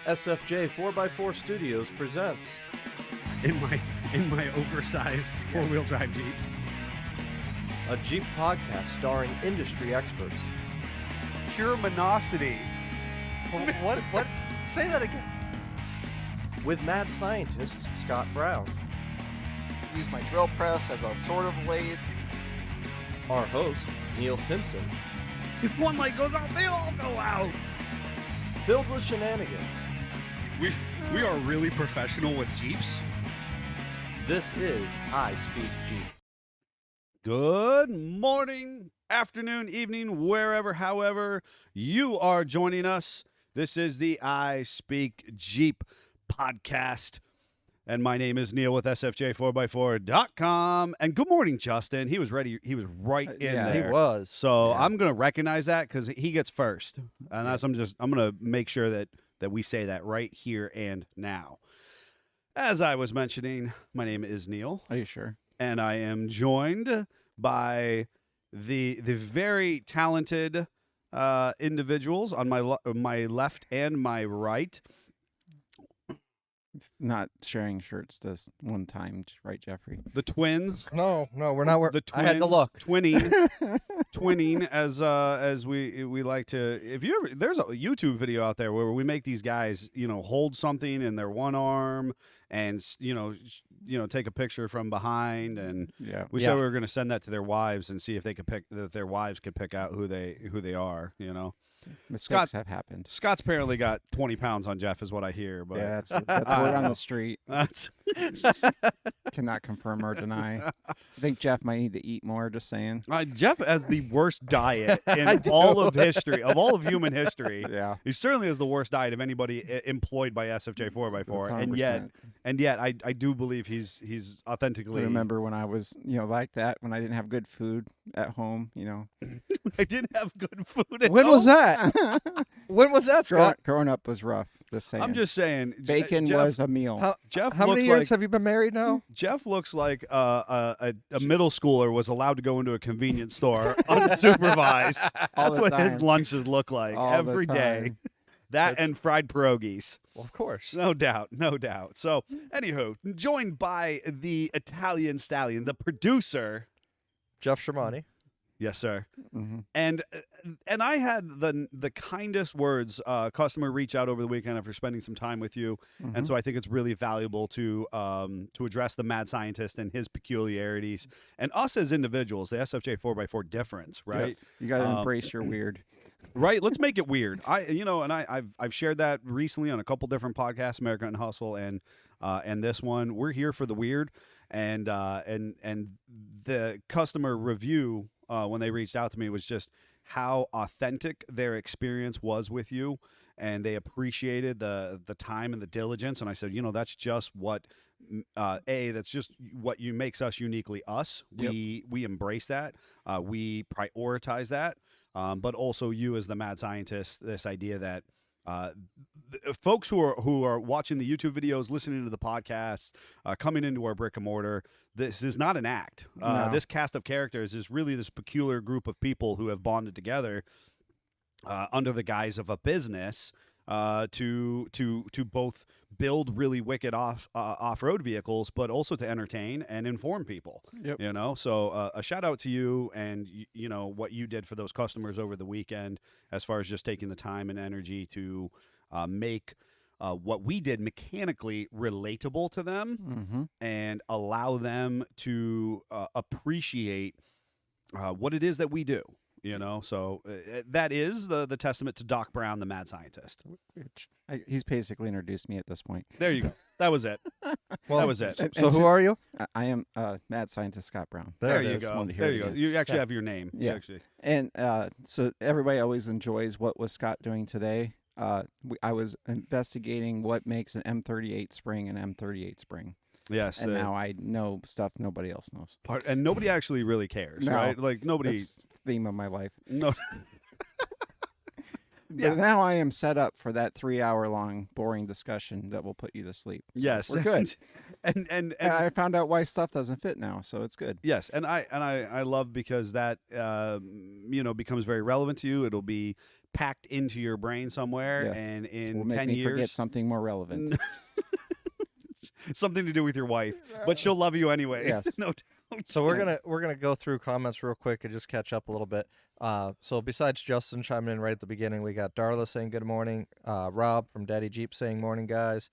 SFJ 4x4 Studios presents in my oversized four-wheel drive Jeep. a Jeep podcast starring industry experts. Pure Monosity. What? Say that again. With mad scientist Scott Brown, Use my drill press as a sort of lathe. our host Neil Simpson, If one light goes out, they all go out. filled with shenanigans. We are really professional with Jeeps. This is I Speak Jeep. Good morning, afternoon, evening, wherever, however you are joining us. This is the I Speak Jeep podcast. And my name is Neil with SFJ4x4.com. And good morning, Justin. He was ready. He was right in Yeah, there. he was. So Yeah. I'm going to recognize that because he gets first. And that's, I'm going to make sure that we say that right here and now. As I was mentioning, my name is Neil. Are you sure? And I am joined by the very talented individuals on my left and my right. Not sharing shirts this one time, right, Jeffrey? The twins. No, we're not. The I had to look. Twinning as we like to. If you ever, there's a YouTube video out there where we make these guys, hold something in their one arm and take a picture from behind, and Yeah. we said we were going to send that to their wives and see if they could pick that their wives could pick out who they are. Mistakes have happened. Scott's apparently got 20 pounds on Jeff, is what I hear. But Yeah, that's word on the street. that's Cannot confirm or deny. I think Jeff might need to eat more, just saying. Jeff has the worst diet in all of history, of all of human history. Yeah. He certainly has the worst diet of anybody employed by SFJ 4x4, and yet I do believe he's I authentically. remember when I was, like that, when I didn't have good food at home, I didn't have good food. At When was home. that? When was that, Scott? Growing up was rough, just saying. I'm just saying. Bacon Jeff, was a meal. Jeff How many looks years like, have you been married now? Jeff looks like a middle schooler was allowed to go into a convenience store unsupervised. All That's the what time. his lunches look like All the every day. time. That and fried pierogies. Well, of course. No doubt, no doubt. So, anywho, joined by the Italian stallion, the producer. Jeff Shermani. Yes, sir. hmm And I had the kindest words. Customer reach out over the weekend after spending some time with you, and so I think it's really valuable to address the mad scientist and his peculiarities, and us as individuals, the SFJ 4x4 difference, right? Yes. You got to embrace your weird. Right. Let's make it weird. I've shared that recently on a couple different podcasts, American Hustle and this one. We're here for the weird, and the customer review when they reached out to me was just how authentic their experience was with you, and they appreciated the time and the diligence. And I said, that's just what that's just what makes us uniquely us. Yep. We embrace that. We prioritize that. But also you as the mad scientist, this idea that folks who are watching the YouTube videos, listening to the podcasts, coming into our brick and mortar, this is not an act. No. This cast of characters is really this peculiar group of people who have bonded together under the guise of a business to both build really wicked off-road vehicles, but also to entertain and inform people. Yep. So a shout out to you and what you did for those customers over the weekend, as far as just taking the time and energy to make what we did mechanically relatable to them Mm-hmm. and allow them to appreciate what it is that we do. So that is the testament to Doc Brown, the mad scientist. He's basically introduced me at this point. There you go. That was it. Well, That was it. And- So and who are you? I am mad scientist Scott Brown. There it you is. go. Wanted to hear There it you go. again. You actually Yeah. have your name. You Yeah. actually. And so everybody always enjoys what was Scott doing today. I was investigating what makes an M38 spring an M38 spring. Yes. And now I know stuff nobody else knows. And nobody actually really cares, No. right? Like nobody. That's the theme of my life. No. But now I am set up for that 3-hour-long boring discussion that will put you to sleep. So Yes. we're good. and And I found out why stuff doesn't fit now, so it's good. yes, and I love because that becomes very relevant to you. It'll be packed into your brain somewhere, Yes. and This in will make 10 me years, forget something more relevant. something to do with your wife, but she'll love you anyway. Yes. No doubt. So we're gonna go through comments real quick and just catch up a little bit. So besides Justin chiming in right at the beginning, we got Darla saying good morning. Rob from Daddy Jeep saying morning, guys.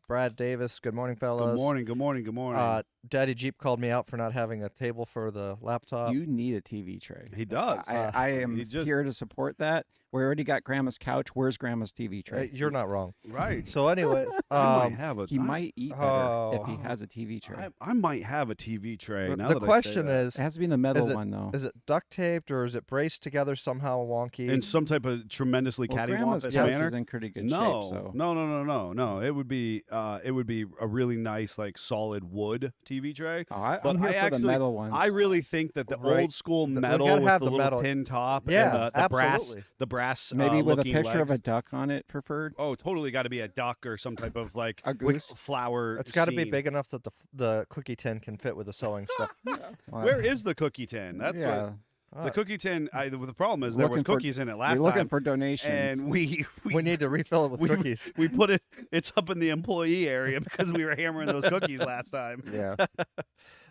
Brad Davis, good morning, fellas. Good morning. Good morning. Good morning. Daddy Jeep called me out for not having a table for the laptop. You need a TV tray. He does. I am he just- here to support that. We already got Grandma's couch. Where's Grandma's TV tray? You're not wrong. Right. So anyway, I might have a. He might eat better if he Oh. has a TV tray. I might have a TV tray. the now that I say question that. is, It has to be the metal it- one though. is it duct taped or is it braced together somehow wonky? in some type of tremendously Well, Grandma's cattywampus couch manner. is in pretty good No, shape. So no. It would be a really nice like solid wood TV tray. oh, But I'm here I for actually- the metal ones. I really think that the Right. old school We metal gotta with have the the little metal. tin top Yeah, and absolutely. the brass maybe with a looking picture of a legs. duck on it preferred. Oh, totally got to be a duck or some type of like A goose. flower. It's got to be scene. big enough that the cookie tin can fit with the sewing stuff. Well, Where is the cookie tin? That's yeah. what the cookie tin. The problem is there was Looking for- cookies in it We're last looking time, for donations. and we We need to refill it with we- cookies. we put it. It's up in the employee area because we were hammering those cookies last time. yeah.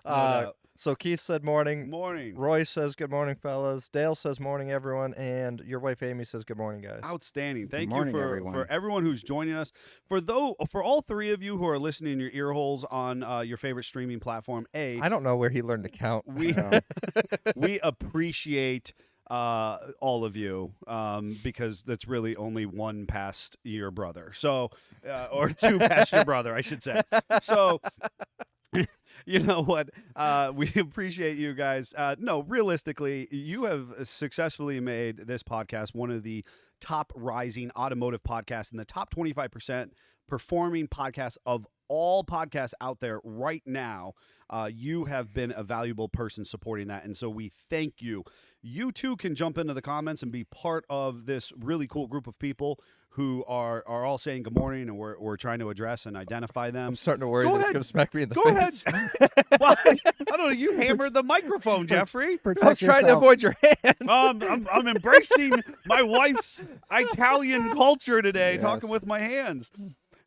doubt. So Keith said morning. Morning. Roy says good morning, fellas. Dale says morning, everyone, and your wife Amy says good morning, guys. Outstanding. Thank morning, you everyone. for everyone who's joining us. For all three of you who are listening in your ear holes on your favorite streaming platform, I don't know where he learned to count. we we appreciate all of you because that's really only one past your brother. So or two past your brother, I should say. So you know what? We appreciate you guys. No, realistically, you have successfully made this podcast one of the top rising automotive podcasts in the top 25% performing podcasts of all podcasts out there right now. You have been a valuable person supporting that, and so we thank you. You too can jump into the comments and be part of this really cool group of people who are all saying good morning, and we're trying to address and identify them. I'm starting to worry Go that it's ahead. going to smack me in the Go face. ahead. Why? I don't know. You hammered the microphone, Jeffrey. I was trying to avoid your hand. I'm embracing my wife's Italian culture today, Yes. talking with my hands.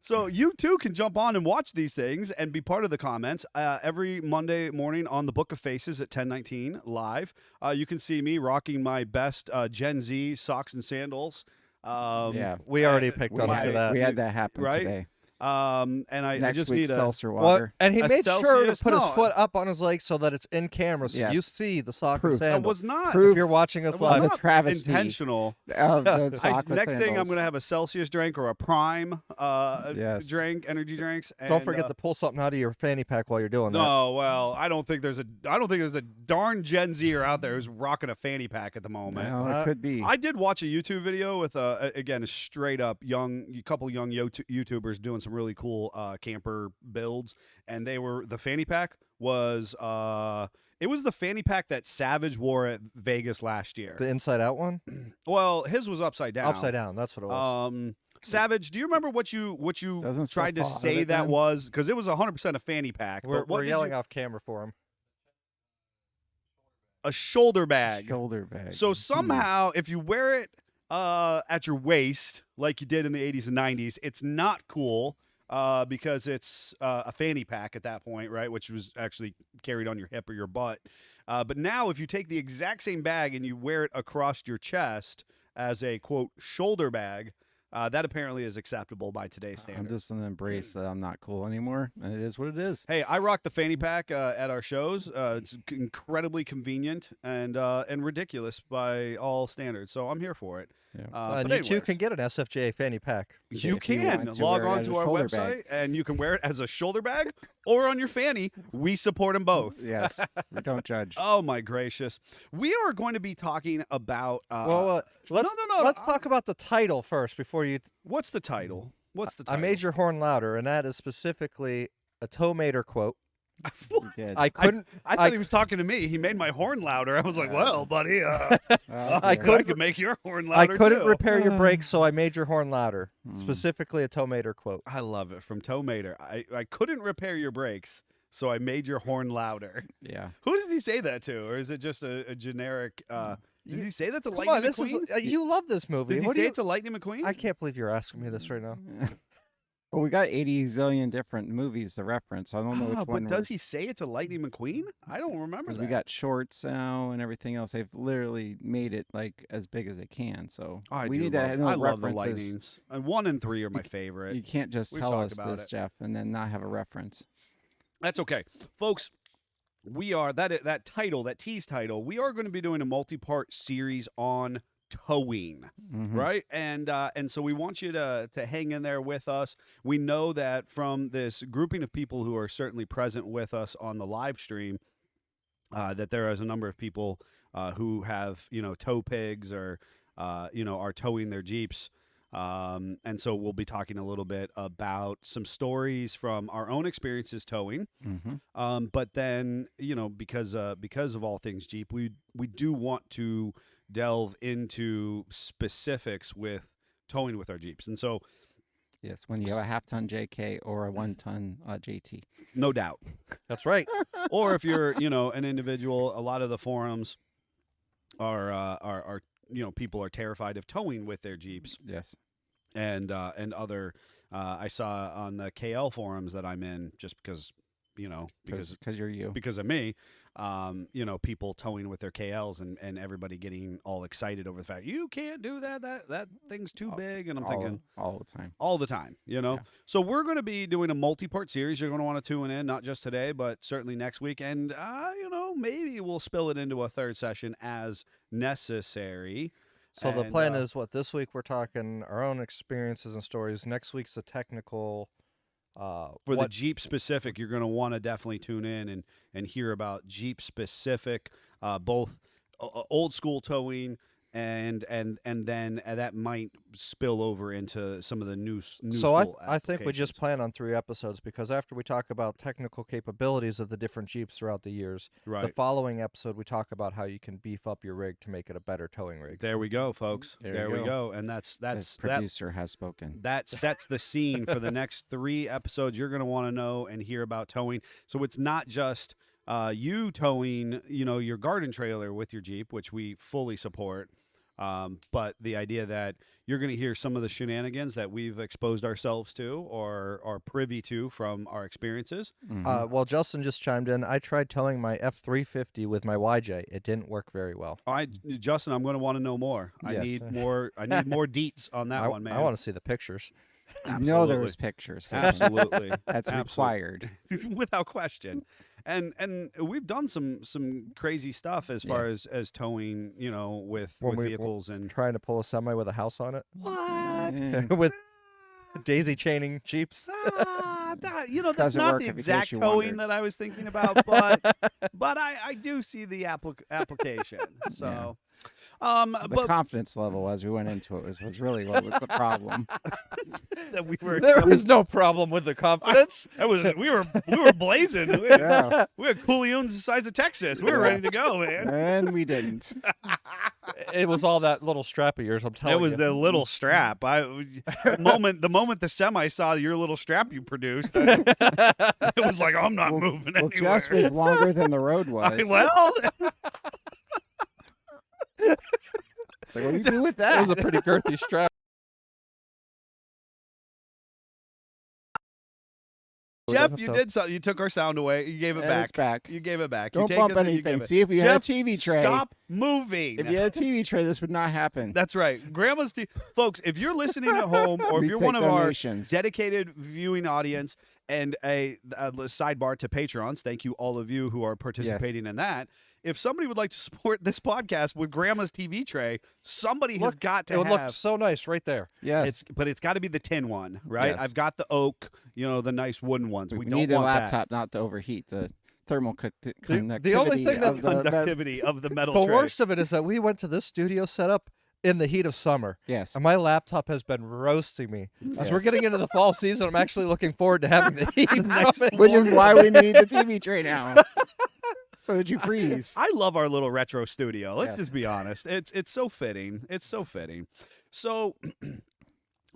So you too can jump on and watch these things and be part of the comments every Monday morning on the Book of Faces at 10:19 live. You can see me rocking my best Gen Z socks and sandals. Yeah. We already picked on him for that. We had that happen Right? today. And I Next just week, need a. seltzer What? water. And he A made sure to Celsius? put his No. foot up on his leg so that it's in camera, so Yes. you see the sock Proof. and That sandal. was not. Proof. If you're watching us That was live, the not travesty intentional. Of the sock with Next thing, I'm sandals. going to have a Celsius drink or a Prime Yes. drink, energy drinks. don't and, forget to pull something out of your fanny pack while you're doing that. No, well, I don't think there's a darn Gen Zer out there who's rocking a fanny pack at the moment. Well, it could be. I did watch a YouTube video with again a straight up couple young YouTubers doing some really cool camper builds, and the fanny pack was it was the fanny pack that Savage wore at Vegas last year. The inside out one? Well, his was upside down. Upside down. That's what it was. Savage, do you remember what you Doesn't stuff tried to fall out of say it that then? was? Because it was 100% a fanny pack. We're but what did yelling you- off camera for him. a shoulder bag. Shoulder bag. So somehow, if you wear it at your waist, like you did in the 80s and 90s, it's not cool because it's a fanny pack at that point, right? Which was actually carried on your hip or your butt. But now, if you take the exact same bag and you wear it across your chest as a, quote, shoulder bag, that apparently is acceptable by today's I'm standards. just going to embrace that I'm not cool anymore. And it is what it is. Hey, I rock the fanny pack at our shows. It's incredibly convenient and ridiculous by all standards. So I'm here for it. Yeah. And but you too anyways, can get an SFJ fanny pack. you if you can want to log wear it on as to a our shoulder website bag. and you can wear it as a shoulder bag or on your fanny. We support them both. Yes. We don't judge. Oh my gracious! We are going to be talking about. Let's no, let's talk about the title first before you. What's the title? What's the I title? made your horn louder, and that is specifically a Tomater quote. We did. I couldn't. I thought he was talking to me. He made my horn louder. I was like, "Well, buddy, Oh, I dear. I could make your horn I louder couldn't too." repair your brakes, so I made your horn louder. Hmm. Specifically, a Tomater quote. I love it from Tomater. I couldn't repair your brakes, so I made your horn louder. Yeah. Who did he say that to, or is it just a generic Did he say that to Come Lightning on, this is McQueen? you love this movie. Did he What do say you- it to Lightning McQueen? I can't believe you're asking me this right now. Well, we got 80 zillion different movies to reference. I don't know which but one. does he say it to Lightning McQueen? I don't remember Because that. we got shorts now and everything else. They've literally made it like as big as they can. So I we do need love, to know I love the references. Lightnings. And 1 and 3 are my You favorite. can't just We've tell talked us about this, it. Jeff, and then not have a reference. That's okay, folks. We are that title, that tease title. We are going to be doing a multi-part series on towing, Mhm. right? And so we want you to hang in there with us. We know that from this grouping of people who are certainly present with us on the live stream, that there is a number of people who have tow pigs or are towing their Jeeps. And so we'll be talking a little bit about some stories from our own experiences towing. Mhm. But then, because of all things Jeep, we do want to delve into specifics with towing with our Jeeps. And so, Yes, when you have a half-ton JK or a 1-ton JT. no doubt. That's right. Or if you're, an individual, a lot of the forums are people are terrified of towing with their Jeeps. Yes. And other I saw on the KL forums that I'm in, just because Because you're you. because of me, people towing with their KLs and everybody getting all excited over the fact you can't do that thing's too big, and I'm thinking all the time. all the time, Yeah. So we're going to be doing a multi-part series. You're going to want to tune in, not just today, but certainly next week, and maybe we'll spill it into a third session as necessary. So the And, plan is what this week we're talking our own experiences and stories. Next week's the technical. For the what- Jeep specific, you're going to want to definitely tune in and hear about Jeep specific, both old school towing and then that might spill over into some of the new So school I think we just applications. plan on 3 episodes, because after we talk about technical capabilities of the different Jeeps throughout the years, the Right. following episode we talk about how you can beef up your rig to make it a better towing rig. There we go, folks. There There you we go. go. And that's The that producer has spoken. that sets the scene for the next 3 episodes. You're going to want to know and hear about towing. So it's not just you towing, your garden trailer with your Jeep, which we fully support. But the idea that you're going to hear some of the shenanigans that we've exposed ourselves to or are privy to from our experiences. Mhm. Well, Justin just chimed in. I tried towing my F350 with my YJ. It didn't work very well. All right, Justin, I'm going to want to know more. I Yes. need more. I need more deets on that one, man. I want to see the pictures. You know there was pictures. taken. Absolutely. That's Absolutely. required. Without question. And we've done some crazy stuff as far as towing, with When we- vehicles and Trying to pull a semi with a house on it. Eh, With daisy chaining Jeeps. that's Doesn't not work the if in case exact you towing wondered. that I was thinking about, but I do see the application. So, the but confidence level as we went into it was really what was the problem. that we were There was no problem with the confidence. we were blazing. Yeah. We had coolioons the size of Texas. We were ready to go, man. And we didn't. It was all that little strap of yours, I'm telling That was you. the little strap. The moment the semi saw your little strap you produced, it was like, I'm not moving Well, anywhere. Jeff's was longer than the road was. Well, It's like, what do you do with It that? was a pretty girthy strap. Jeff, you did something. You took our sound away. You gave it And back. it's back. You gave it back. Don't you take bump it, then you anything. give it. See, if you had a Jeff, TV tray. Stop moving. If you had a TV tray, this would not happen. That's right. Grandma's folks, if you're listening at home or if We you're take one of donations. our dedicated viewing audience and a sidebar to Patrons, thank you all of you who are participating in that. If somebody would like to support this podcast with Grandma's TV tray, somebody has got to It would have look so nice right there. Yes. but it's got to be the tin one, right? Yes. I've got the oak, the nice wooden ones. We, we don't need the want laptop not to overheat the thermal conductivity. the only thing that. of the Conductivity of the metal The tray. worst of it is that we went to this studio setup in the heat of summer. Yes. And my laptop has been roasting me. As we're Yes. getting into the fall season, I'm actually looking forward to having the heat from it. Which is why we need the TV tray now. So that you freeze. I love our little retro studio. Let's Yeah. just be honest. It's so fitting. It's so fitting. So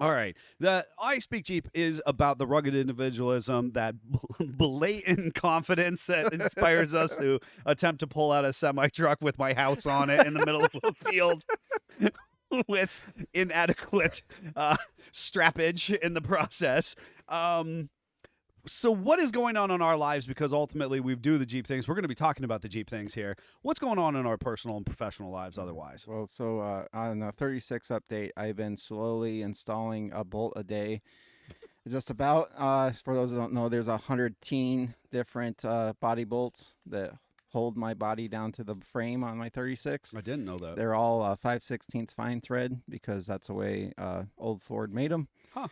All right. The I Speak Jeep is about the rugged individualism, that blatant confidence that inspires us to attempt to pull out a semi-truck with my house on it in the middle of a field with inadequate strappage in the process. So what is going on in our lives? Because ultimately we do the Jeep things. We're going to be talking about the Jeep things here. What's going on in our personal and professional lives otherwise? Well, so on the 36 update, I've been slowly installing a bolt a day. Just about, for those who don't know, there's 110 different body bolts that hold my body down to the frame on my 36. I didn't know that. They're all 5/16 fine thread because that's the way old Ford made them. Huh.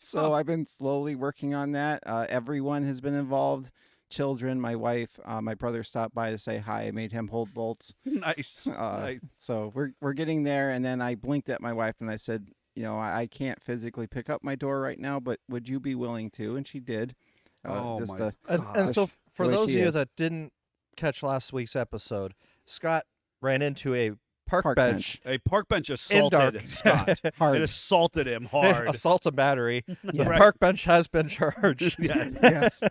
So I've been slowly working on that. Everyone has been involved. Children, my wife, my brother stopped by to say hi. I made him hold bolts. Nice. Nice. So we're getting there. And then I blinked at my wife and I said, I can't physically pick up my door right now, but would you be willing to? And she did. Oh just my And so for the way those of she you is. that didn't catch last week's episode, Scott ran into a park Park bench, A park bench in dark. assaulted Scott. hard. It assaulted him hard. assault and battery. The Right. park bench has been charged. Yes. Yes.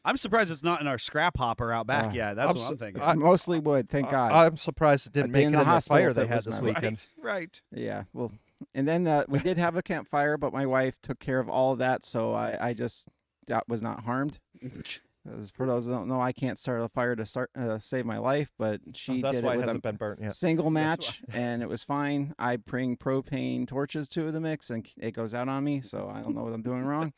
I'm surprised it's not in our scrap hopper out back. Yeah, that's I'm what so- I'm thinking. It's mostly wood, thank God. I'm surprised it didn't I'd be make in it the in the hospital fire if they it had was this my weekend. Right. Yeah, well, and then we did have a campfire, but my wife took care of all of that, so I just was not harmed. For those who don't know, I can't start a fire to save my life, but she That's did why it it with hasn't a been burnt yet. single match, and it was fine. I bring propane torches to the mix, and it goes out on me, so I don't know what I'm doing wrong.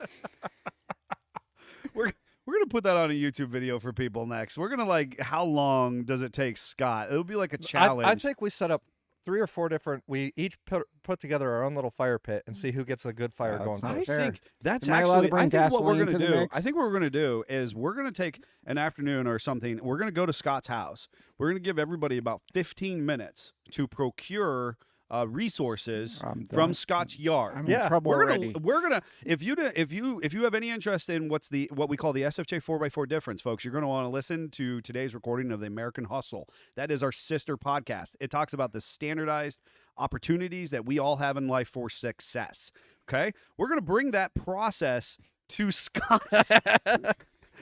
We're gonna put that on a YouTube video for people next. We're gonna how long does it take Scott? It'll be like a challenge. I think we set up 3 or 4 different. We each put together our own little fire pit and see who gets a good fire Wow, going that's not first. I fair. think that's Am I allowed to actually. bring I think what we're gasoline gonna to the do. mix? I think what we're gonna do is we're gonna take an afternoon or something. We're gonna go to Scott's house. We're gonna give everybody about 15 minutes to procure resources I'm from done. Scott's yard. I'm Yeah, in trouble We're already. gonna if you have any interest in what we call the SFJ 4x4 difference, folks, you're gonna want to listen to today's recording of the American Hustle. That is our sister podcast. It talks about the standardized opportunities that we all have in life for success. Okay, we're gonna bring that process to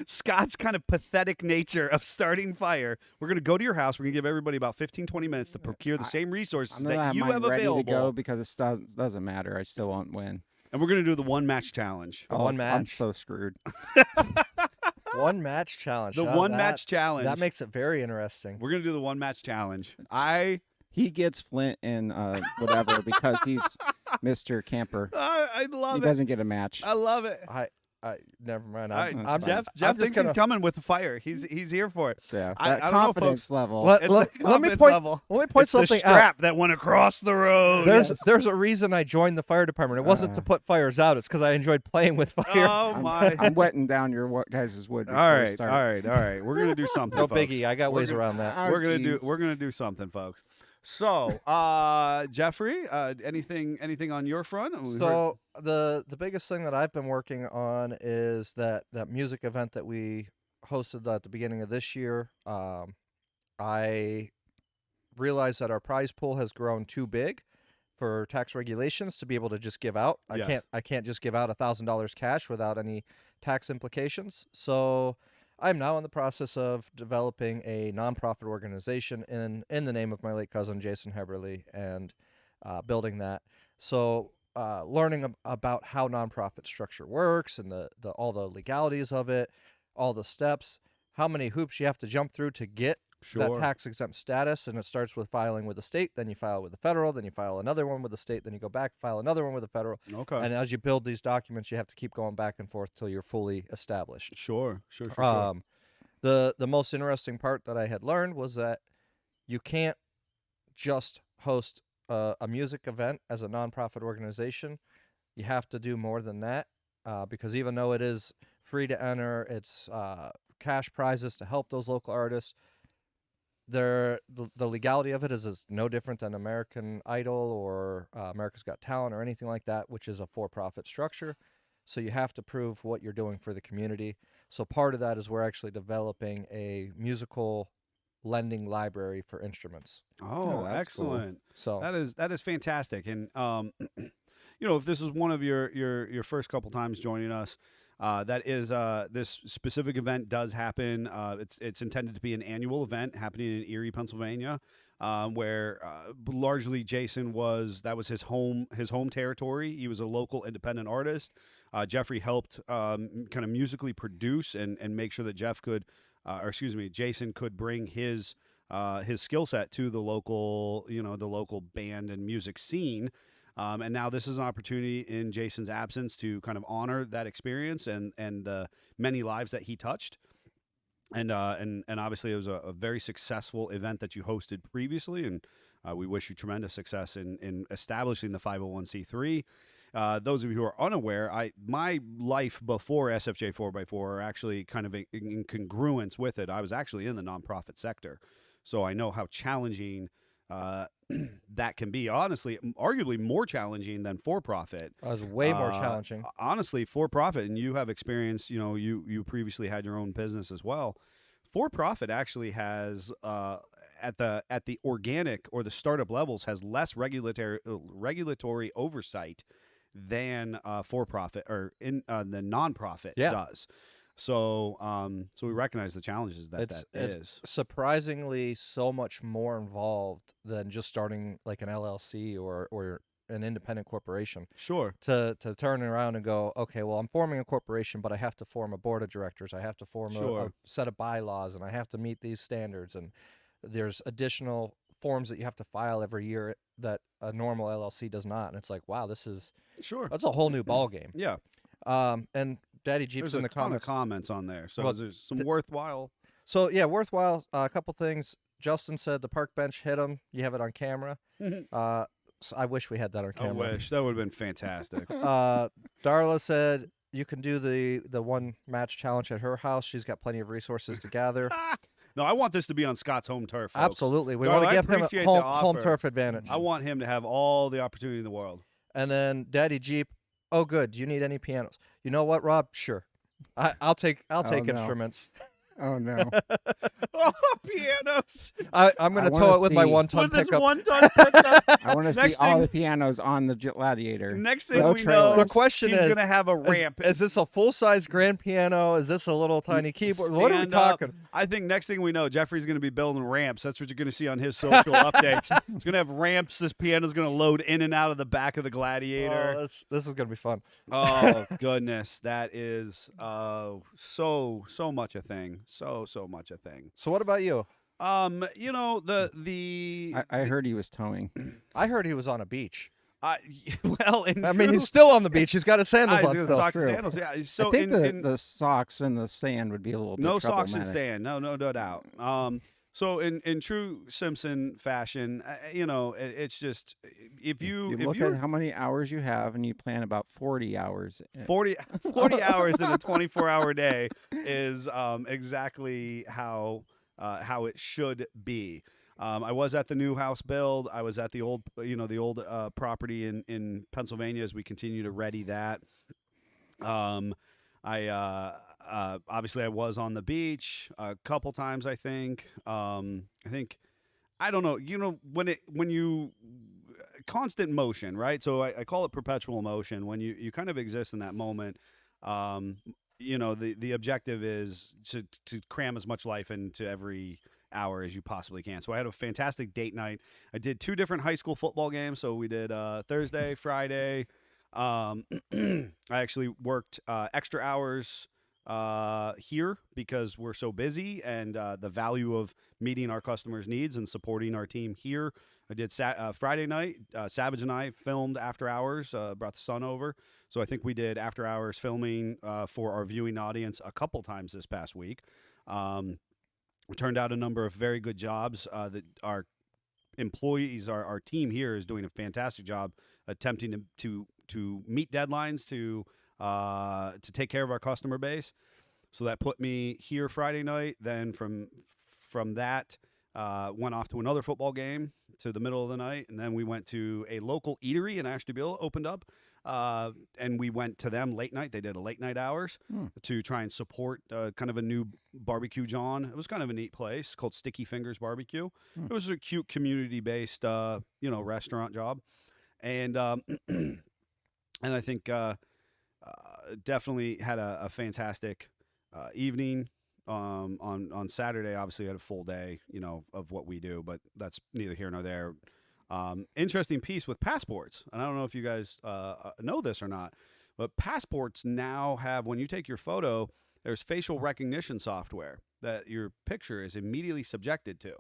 Scott's kind of pathetic nature of starting fire. We're going to go to your house. We're going to give everybody about 15-20 minutes to procure the same resources I'm gonna that have you mine have ready available. to go because it doesn't matter. I still won't win. And we're going to do the one match challenge. The one I'm match? so screwed. One match challenge. The huh? one That- match challenge. That makes it very interesting. We're going to do the one match challenge. He gets Flint and whatever because he's Mr. Camper. I love He it. doesn't get a match. I love it. I never mind. All right, I'm, That's I'm, fine. Jeff I'm just thinks gonna, he's coming with the fire. He's here for it. Yeah, I that don't know, confidence folks. level. Let, It's let, the let me confidence point. level. Let me point It's the something out. strap that went across the road. There's a reason I joined the fire department. It wasn't to put fires out. It's because I enjoyed playing with fire. Oh I'm, my. I'm wetting down your guys' wood. All before we right, start. all right. We're gonna do something. No folks. biggie. I got We're ways gonna- around that. Oh, geez. We're gonna do something, folks. So, Jeffrey, anything on your front? We heard- So the biggest thing that I've been working on is that music event that we hosted at the beginning of this year. I realized that our prize pool has grown too big for tax regulations to be able to just give out. Yes. I can't just give out $1,000 cash without any tax implications. So I'm now in the process of developing a nonprofit organization in the name of my late cousin Jason Heberly and building that. So learning about how nonprofit structure works and the all the legalities of it, all the steps, how many hoops you have to jump through to get that tax exempt status. And it starts with filing with the state, then you file with the federal, then you file another one with the state, then you go back, file another one with the federal. Okay. And as you build these documents, you have to keep going back and forth till you're fully established. Sure. The most interesting part that I had learned was that you can't just host a music event as a nonprofit organization. You have to do more than that because even though it is free to enter, it's cash prizes to help those local artists. The legality of it is no different than American Idol or America's Got Talent or anything like that, which is a for-profit structure. So you have to prove what you're doing for the community. So part of that is we're actually developing a musical lending library for instruments. Oh, that's cool. excellent. So That is fantastic. And you know, if this is one of your first couple times joining us, that is this specific event does happen. It's intended to be an annual event happening in Erie, Pennsylvania, where largely Jason was his home territory. He was a local independent artist. Jeffrey helped kind of musically produce and make sure that Jason could bring his skill set to the local band and music scene. And now this is an opportunity in Jason's absence to kind of honor that experience and the many lives that he touched. And obviously it was a very successful event that you hosted previously, and we wish you tremendous success in establishing the 501c3. Those of you who are unaware, my life before SFJ 4x4 are actually kind of in congruence with it. I was actually in the nonprofit sector, so I know how challenging that can be. Honestly, arguably more challenging than for-profit. it was way more challenging. Honestly, for-profit, and you have experience, you previously had your own business as well. For-profit actually has, at the organic or the startup levels, has less regulatory oversight than for-profit or in the nonprofit does. So, so we recognize the challenges that is. Surprisingly so much more involved than just starting like an LLC or an independent corporation. Sure. To turn around and go, okay, well, I'm forming a corporation, but I have to form a board of directors. I have to form a set of bylaws, and I have to meet these standards. And there's additional forms that you have to file every year that a normal LLC does not. And it's like, wow, that's a whole new ball game. Yeah. And Daddy Jeep's There's in the a ton of comments. comments on there, so Well, there's some worthwhile. So yeah, worthwhile. A couple things. Justin said the park bench hit him. You have it on camera. So I wish we had that on I camera. wish that would have been fantastic. Darla said you can do the one match challenge at her house. She's got plenty of resources to gather. No, I want this to be on Scott's home turf. Folks. Absolutely, we Darla, want to I give him appreciate a the home offer. turf advantage. I want him to have all the opportunity in the world. And then Daddy Jeep. Oh, good. Do you need any pianos? You know what, Rob? Sure. I'll take no. instruments. Oh no. Oh, pianos I'm going to tow it with my see- 1-ton with this pickup. 1-ton pickup. I want to see Next all thing- the pianos on the Gladiator. Next thing No we trailers. know, The question he's is, gonna have a ramp. Is this a full-size grand piano? Is this a little tiny keyboard? What are we Stand up. talking? I think next thing we know, Jeffrey's going to be building ramps. That's what you're going to see on his social updates. He's going to have ramps. This piano's going to load in and out of the back of the Gladiator. Oh, this is going to be fun. Oh goodness, that is so much a thing. So much a thing. So what about you? You know the I heard he was towing. I heard he was on a beach. well, I mean, he's still on the beach. He's got his sandals on. still. socks and True. sandals. Yeah. So I think in the socks and the sand would be a little bit no socks and problematic. stand. No doubt. So in true Simpson fashion, you know, it's just if You if look you're at how many hours you have, and you plan about 40 hours. 40 hours in a 24-hour day is exactly how it should be. I was at the new house build. I was at the old property in Pennsylvania as we continue to ready that. Obviously I was on the beach a couple times. I think I don't know. You know when you constant motion, right? So I call it perpetual motion. When you kind of exist in that moment. You know, the objective is to cram as much life into every hour as you possibly can. So I had a fantastic date night. I did 2 different high school football games. So we did Thursday, Friday. I actually worked extra hours here because we're so busy, and the value of meeting our customers' needs and supporting our team here. I did Friday night. Savage and I filmed after hours, brought the son over. So I think we did after hours filming for our viewing audience a couple times this past week. We turned out a number of very good jobs that our employees, our team here is doing a fantastic job attempting to meet deadlines, to take care of our customer base. So that put me here Friday night. Then from that, went off to another football game to the middle of the night, and then we went to a local eatery in Ashtabula, opened up And we went to them late night. They did a late night hours to try and support kind of a new barbecue John. It was kind of a neat place called Sticky Fingers Barbecue. It was a cute community-based, restaurant job. And and I think definitely had a fantastic evening. On Saturday, obviously, I had a full day, of what we do, but that's neither here nor there. Interesting piece with passports, and I don't know if you guys know this or not, but passports now have, when you take your photo, there's facial recognition software that your picture is immediately subjected to.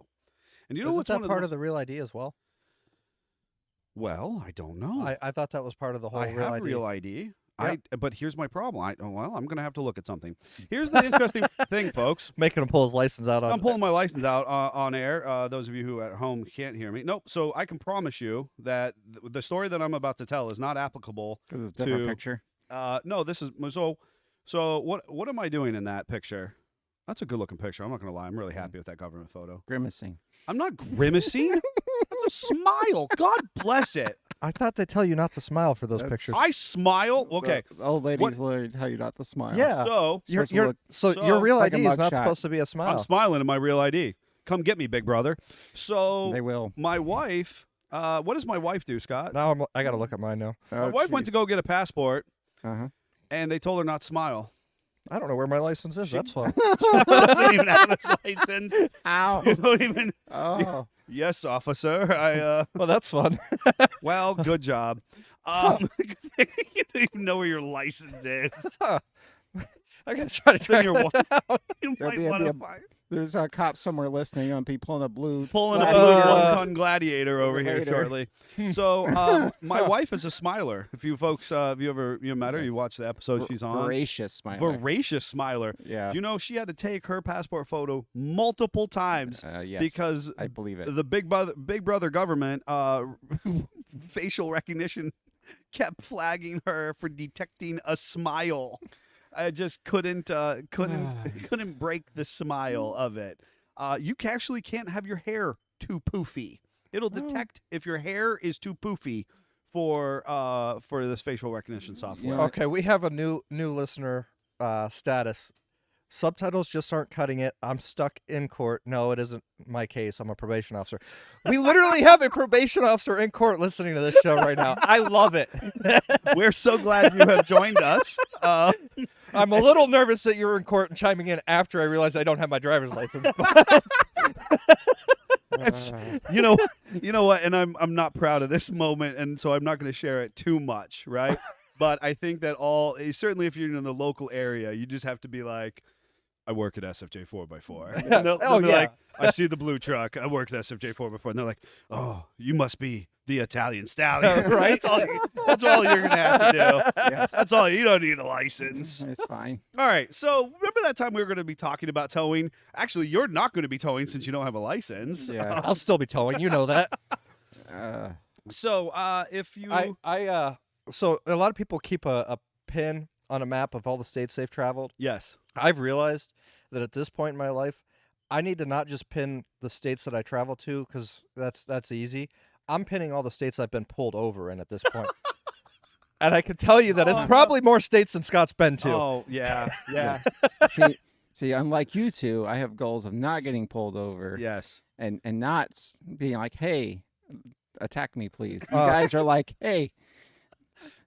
And you know Isn't what's that one part of of the Real ID as well? Well, I don't know. I thought that was part of the whole I Real have ID. Real ID. Yep. But here's my problem. I'm going to have to look at something. Here's the interesting thing, folks. Making him pull his license out on. I'm pulling my license out on air. Those of you who at home can't hear me. Nope. So I can promise you that the story that I'm about to tell is not applicable. Because it's a different to- picture. No, this is so. What am I doing in that picture? That's a good looking picture. I'm not going to lie. I'm really happy with that government photo. Grimacing. I'm not grimacing. That's a smile. God bless it. I thought they tell you not to smile for those That's- pictures. I smile. Okay. The old ladies What- literally tell you not to smile. Yeah. So Supposed to look- your Real it's like a ID is not mugshot. supposed to be a I'm smile. smiling in my Real ID. Come get me, big brother. So They will. my wife, what does my wife do, Scott? Now I got to look at mine now. My wife went to go get a passport, Uh-huh. and they told her not to smile. I don't know where my license is. That's fine. Doesn't even have his license. Ow. You don't even. Oh. Yes, officer. I. Well, that's fun. Well, good job. You don't even know where your license is. I gotta try to It's in track your that down. You There'll might be a- want to be a- find. There's a cop somewhere listening and be pulling a blue. Pulling a gladiator. blue one-ton gladiator over here Later. shortly. So my wife is a smiler. If you folks, if you ever met her, you watch the episode she's on. Voracious smile. Voracious smiler. Yeah. Do you know she had to take her passport photo multiple times Yes. because I believe it. the Big Brother government facial recognition kept flagging her for detecting a smile. I just couldn't break the smile of it. You actually can't have your hair too poofy. It'll detect if your hair is too poofy for this facial recognition software. Yeah. Okay, we have a new listener status. Subtitles just aren't cutting it. I'm stuck in court. No, it isn't my case. I'm a probation officer. We literally have a probation officer in court listening to this show right now. I love it. We're so glad you have joined us. I'm a little nervous that you're in court and chiming in after I realize I don't have my driver's license. That's you know what, and I'm not proud of this moment, and so I'm not going to share it too much, right? But I think that certainly if you're in the local area, you just have to be like, I work at SFJ 4x4. And they'll be yeah. like, I see the blue truck. I work at SFJ 4x4. And they're like, oh, you must be the Italian stallion, right? That's all you're going to have to do. Yes. That's all. You don't need a license. It's fine. All right. So remember that time we were going to be talking about towing? Actually, you're not going to be towing since you don't have a license. Yeah. I'll still be towing. You know that. So if you... So a lot of people keep a pin on a map of all the states they've traveled. Yes. I've realized that at this point in my life, I need to not just pin the states that I travel to because that's easy. I'm pinning all the states I've been pulled over in at this point. And I can tell you that it's probably more states than Scott's been to. Oh, yeah. Yeah. See, unlike you two, I have goals of not getting pulled over Yes. and not being like, hey, attack me, please. You guys are like, hey.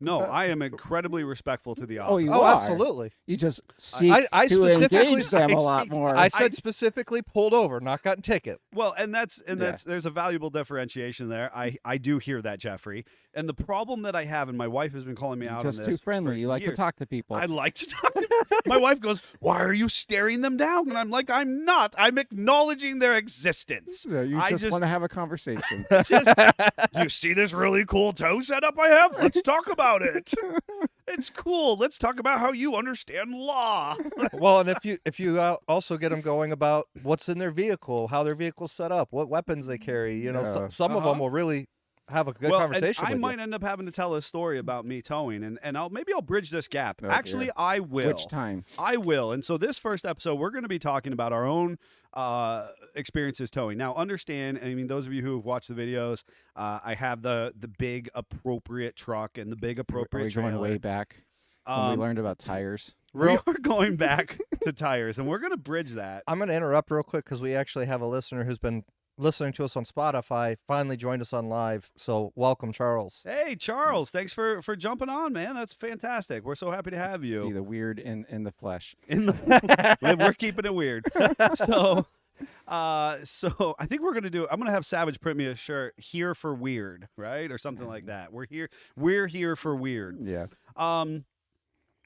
No, I am incredibly respectful to the officer. Oh, you Oh, are. absolutely. You just seek I to specifically engage them a lot more. I said specifically pulled over, not gotten ticket. Well, and that's there's a valuable differentiation there. I do hear that, Jeffrey. And the problem that I have, and my wife has been calling me out just on this. too friendly. for You like to years. talk to people. I like to talk. My wife goes, "Why are you staring them down?" And I'm like, "I'm not. I'm acknowledging their existence." Yeah, you I just want to have a conversation. do you see this really cool tow setup I have? Let's talk about it. It's cool. Let's talk about how you understand law. Well, and if you also get them going about what's in their vehicle, how their vehicle's set up, what weapons they carry, you know, Yeah. some of them will really have a good well, conversation and I with might you. end up having to tell a story about me towing, and I'll bridge this gap. Oh, Actually, dear. I will. Which time? I will. And so this first episode, we're going to be talking about our own experiences towing. Now, understand, I mean, those of you who have watched the videos, I have the big appropriate truck and the big appropriate Are we going trailer. way back when we learned about tires? We are going back to tires, and we're going to bridge that. I'm going to interrupt real quick because we actually have a listener who's been listening to us on Spotify, finally joined us on live. So welcome, Charles. Hey, Charles, thanks for jumping on, man. That's fantastic. We're so happy to have you. See the weird in the flesh. We're keeping it weird. So I think we're gonna do. I'm gonna have Savage print me a shirt here for weird, right, or something like that. We're here for weird. Yeah.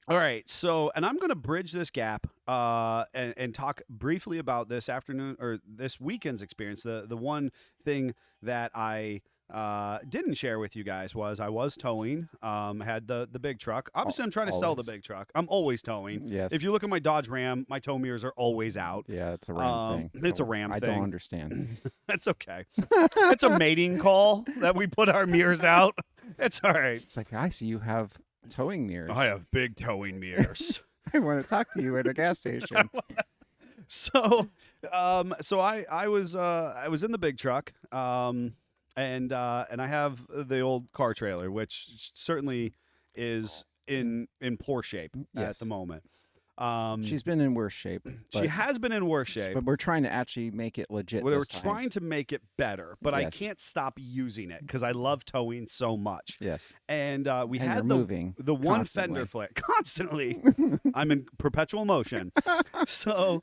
All right. So, and I'm gonna bridge this gap and talk briefly about this afternoon or this weekend's experience. The one thing that I didn't share with you guys was I was towing. Had the big truck. Obviously, I'm trying to sell the Always. big truck. I'm always towing. Yes. If you look at my Dodge Ram, my tow mirrors are always out. Yeah, it's a ram thing. It's a ram I thing. don't understand. That's okay. It's a mating call that we put our mirrors out. It's all right. It's like, I see you have towing mirrors. I have big towing mirrors. I want to talk to you at a gas station. So I was in the big truck, and I have the old car trailer, which certainly is in poor shape at Yes. the moment. She's been in worse shape. But, She has been in worse shape. but we're trying to actually make it legit. We're this time. trying to make it better, but I Yes. can't stop using it because I love towing so much. Yes. And we And had you're moving the one constantly. fender flare constantly. I'm in perpetual motion. So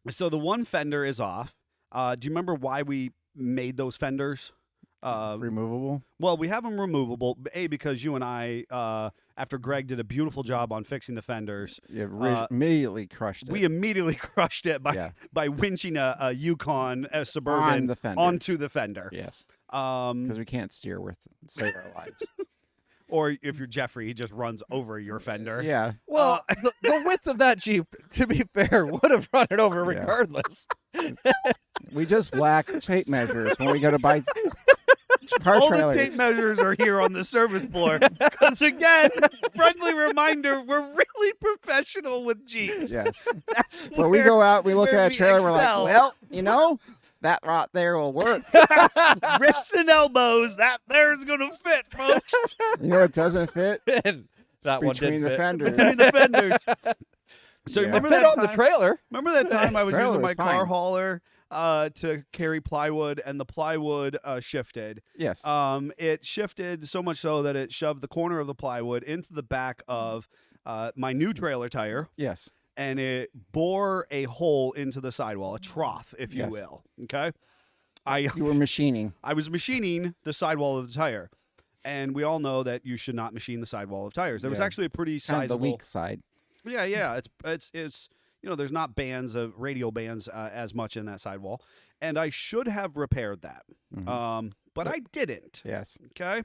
the one fender is off. Do you remember why we made those fenders? Removable. Well, we have them removable. Because you and I, after Greg did a beautiful job on fixing the fenders, Yeah, immediately crushed it. we immediately crushed it by Yeah. winching a Yukon, a Suburban On the fender. onto the fender. Yes. Um, Because we can't steer with save our lives. or if you're Jeffrey, he just runs over your fender. Yeah. Well, the width of that Jeep, to be fair, would have run it over Yeah. regardless. We just lack tape measures when we go to buy car All trailers. the tape measures are here on the service floor. Because again, friendly reminder, we're really professional with Jeeps. Yes. That's When we where- go out, we look where at a we trailer, we're like, excel. well, that right there will work. wrists and elbows. That there's gonna fit, folks. You know what doesn't fit? That one Between did the fit. fenders. Between the fenders. So Yeah. remember Fit that on the time? trailer. Remember that time I was Trailer using is my car fine. hauler to carry plywood, and the plywood shifted. Yes. It shifted so much so that it shoved the corner of the plywood into the back of my new trailer tire, Yes. and it bore a hole into the sidewall, a trough, if you Yes. will. Okay. You were machining. I was machining the sidewall of the tire, and we all know that you should not machine the sidewall of tires. There was Yeah. actually a pretty Kind of the sizable. weak side. Yeah. It's there's not bands of radial bands as much in that sidewall, and I should have repaired that, but I didn't. Yes. Okay,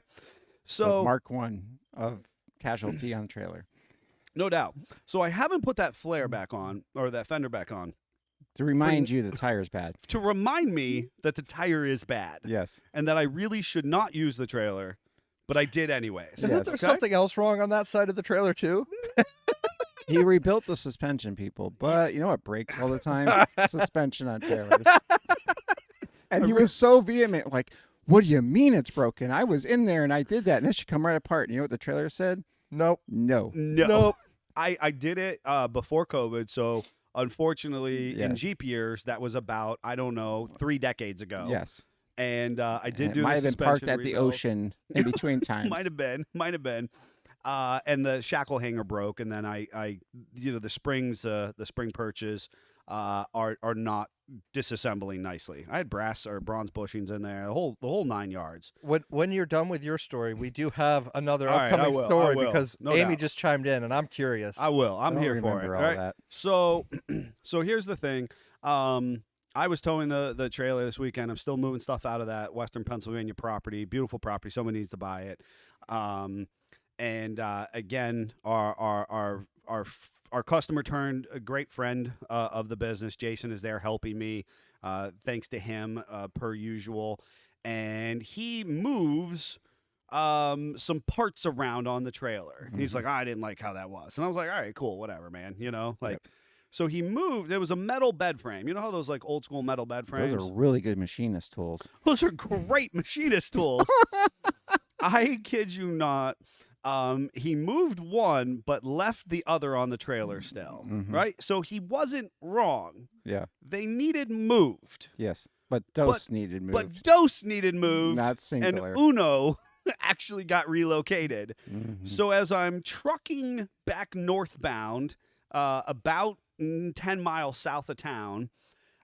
So, so Mark 1 of casualty on trailer. no doubt. So I haven't put that flare back on or that fender back on To remind you the tire's bad. to remind me that the tire is bad Yes. and that I really should not use the trailer, but I did anyways. Isn't Yes. there Okay? something else wrong on that side of the trailer too? He rebuilt the suspension, people, but you know what breaks all the time? Suspension on trailers. And he was so vehement, like, what do you mean it's broken? I was in there and I did that, and it should come right apart. And you know what the trailer said? Nope. No. No, Nope. I did it before COVID, so unfortunately in Yes. Jeep years that was about 3 decades ago. Yes. And I did And do it the might have been parked suspension at the rebuild. ocean in between times. Might have been. And the shackle hanger broke, and then I the springs, the spring perches, are not disassembling nicely. I had brass or bronze bushings in there, the whole 9 yards. When you're done with your story, we do have another All right, I upcoming will, story I will. because No Amy doubt. just chimed in, and I'm curious. I will. I'm don't here for it. remember all all right? that. So, so here's the thing. I was towing the trailer this weekend. I'm still moving stuff out of that Western Pennsylvania property. Beautiful property. Someone needs to buy it. And again, our customer turned a great friend of the business. Jason is there helping me. Thanks to him, per usual. and he moves some parts around on the trailer. And he's like, I didn't like how that was. And I was like, all right, cool, whatever, man. You know, like, so he moved. There was a metal bed frame. You know how those like old school metal bed frames? Those are really good machinist tools. Those are great machinist tools. I kid you not. He moved one, but left the other on the trailer still, right? So he wasn't wrong. Yeah. They needed moved. Yes. But Dose needed moved. But Dose needed moved. Not singular. And Uno actually got relocated. So as I'm trucking back northbound, about 10 miles south of town,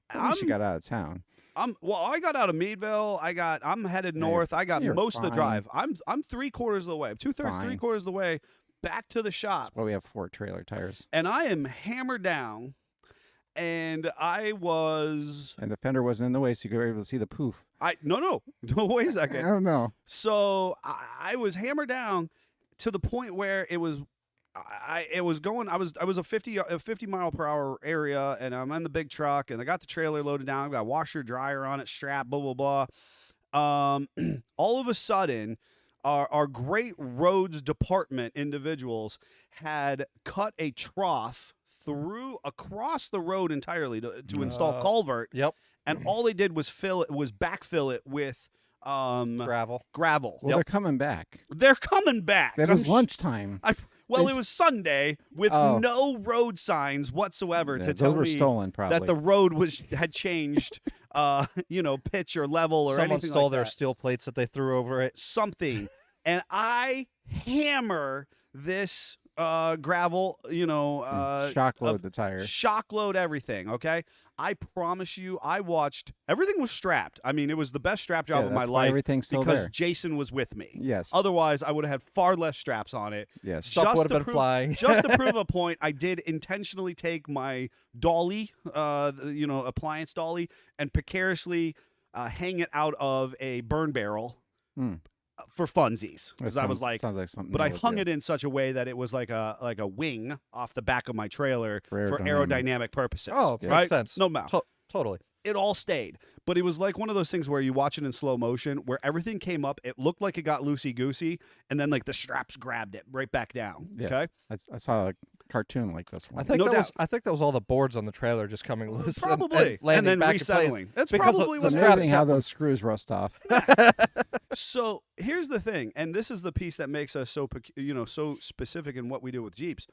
At least you got out of town. I got out of Meadville. I'm headed north. I got you're most of the fine. drive. I'm 3/4 of the way, 2/3, Fine. 3/4 of the way back to the shop, That's why we have 4 trailer tires. and I am hammered down. And I was, And the fender wasn't in the way, so you could be able to see the poof. no, wait a second. Oh, no. So I was hammered down to the point where it was, I was a 50 mile per hour area, and I'm in the big truck, and I got the trailer loaded down, got washer dryer on it, strap, blah blah blah. All of a sudden, our great roads department individuals had cut a trough across the road entirely to install culvert. Yep. And all they did was backfill it with Gravel. gravel. Well, they're coming back. They're coming back. That is lunchtime. Well, it was Sunday with no road signs whatsoever to tell those were me stolen, probably. that the road had changed, pitch or level or Someone anything stole like their that. steel plates that they threw over it. Something, and I hammer this gravel, shock load the tire. shock load everything. Okay, I promise you, I watched. Everything was strapped. I mean, it was the best strap job of my that's why life. everything's still because there. Jason was with me. Yes. Otherwise, I would have had far less straps on it. Yes. Stuff Just would to have been prove- flying. Just to prove a point, I did intentionally take my dolly, appliance dolly, and precariously hang it out of a burn barrel for funsies. Because I was like, sounds like something. but I would hung do. it in such a way that it was like a wing off the back of my trailer for aerodynamics. aerodynamic purposes. Oh, right? makes sense. No mouth. Totally. It all stayed. But it was like one of those things where you watch it in slow motion, where everything came up, it looked like it got loosey-goosey, and then like the straps grabbed it right back down. Yes. Okay? I saw a cartoon like this one. I think No doubt. I think that was all the boards on the trailer just coming loose. Probably. and landing then back in place. resettling. That's Because probably of what's it's the amazing how those screws rust off. So here's the thing, and this is the piece that makes us so so specific in what we do with Jeeps.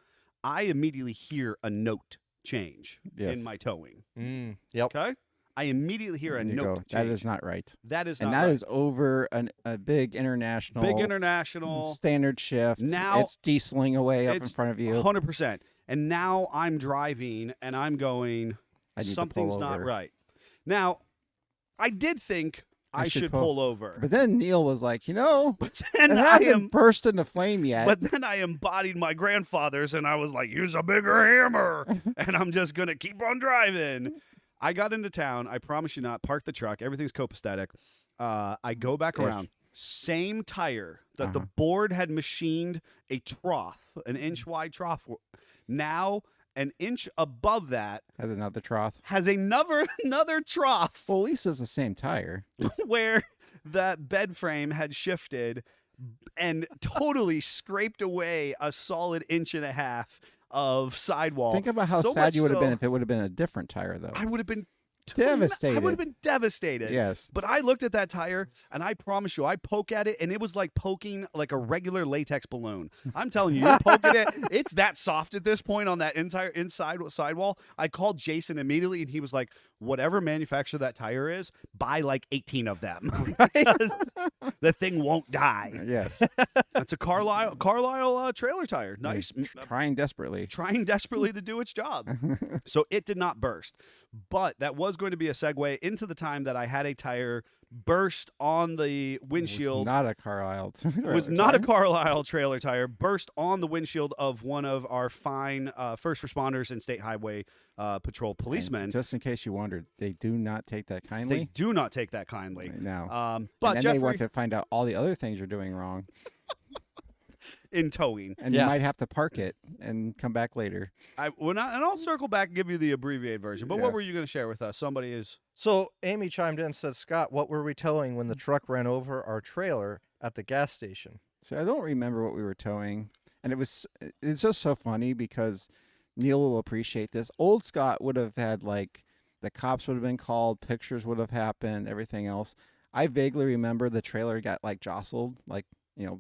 I immediately hear a note change Yes. in my towing. Yep. Okay, I immediately hear a And you note go, change. that is not right. That is And not that right. is over a big international standard shift. Now- it's dieseling away up in It's front of you. 100%. And now I'm driving, and I'm going. I need to Something's pull not over. right. Now, I did think I should pull over, But then Neil was like, but then it I hasn't am. burst into flame yet. But then I embodied my grandfather's, and I was like, use a bigger hammer. And I'm just going to keep on driving. I got into town. I promise you not. Park the truck. Everything's copacetic. I go back Ish. around. Same tire that the board had machined a trough, an inch wide trough. Now, an inch above that Has another trough. has another trough Well, at least it's the same tire. where that bed frame had shifted and totally scraped away a solid inch and a half of sidewall. Think about how So sad much you would have been so, if it would have been a different tire, though. I would have been I Devastated. would have been devastated. Yes. But I looked at that tire, and I promise you, I poke at it, and it was like poking like a regular latex balloon. I'm telling you, you're poking it. It's that soft at this point on that entire inside sidewall. I called Jason immediately, and he was like, "Whatever manufacturer that tire is, buy like 18 of them. Because the thing won't die." Yes. It's a Carlisle trailer tire. Nice. Trying desperately. Trying desperately to do its job. So it did not burst. But that was going to be a segue into the time that I had a tire burst on the It windshield. was not a Carlisle. Was not a Carlisle trailer tire. Burst on the windshield of one of our fine first responders and state highway patrol policemen. Just in case you wondered, they do not take that They kindly. do not take that kindly. No. But and then Jeffrey, they want to find out all the other things you're doing wrong. in towing. And Yeah. you might have to park it and come back later. And I'll circle back and give you the abbreviated version. But Yeah. what were you going to share with us? Somebody is. So Amy chimed in and said, Scott, what were we towing when the truck ran over our trailer at the gas station? So I don't remember what we were towing, and it's just so funny because Neil will appreciate this. Old Scott would have had like the cops would have been called, pictures would have happened, everything else. I vaguely remember the trailer got like jostled, like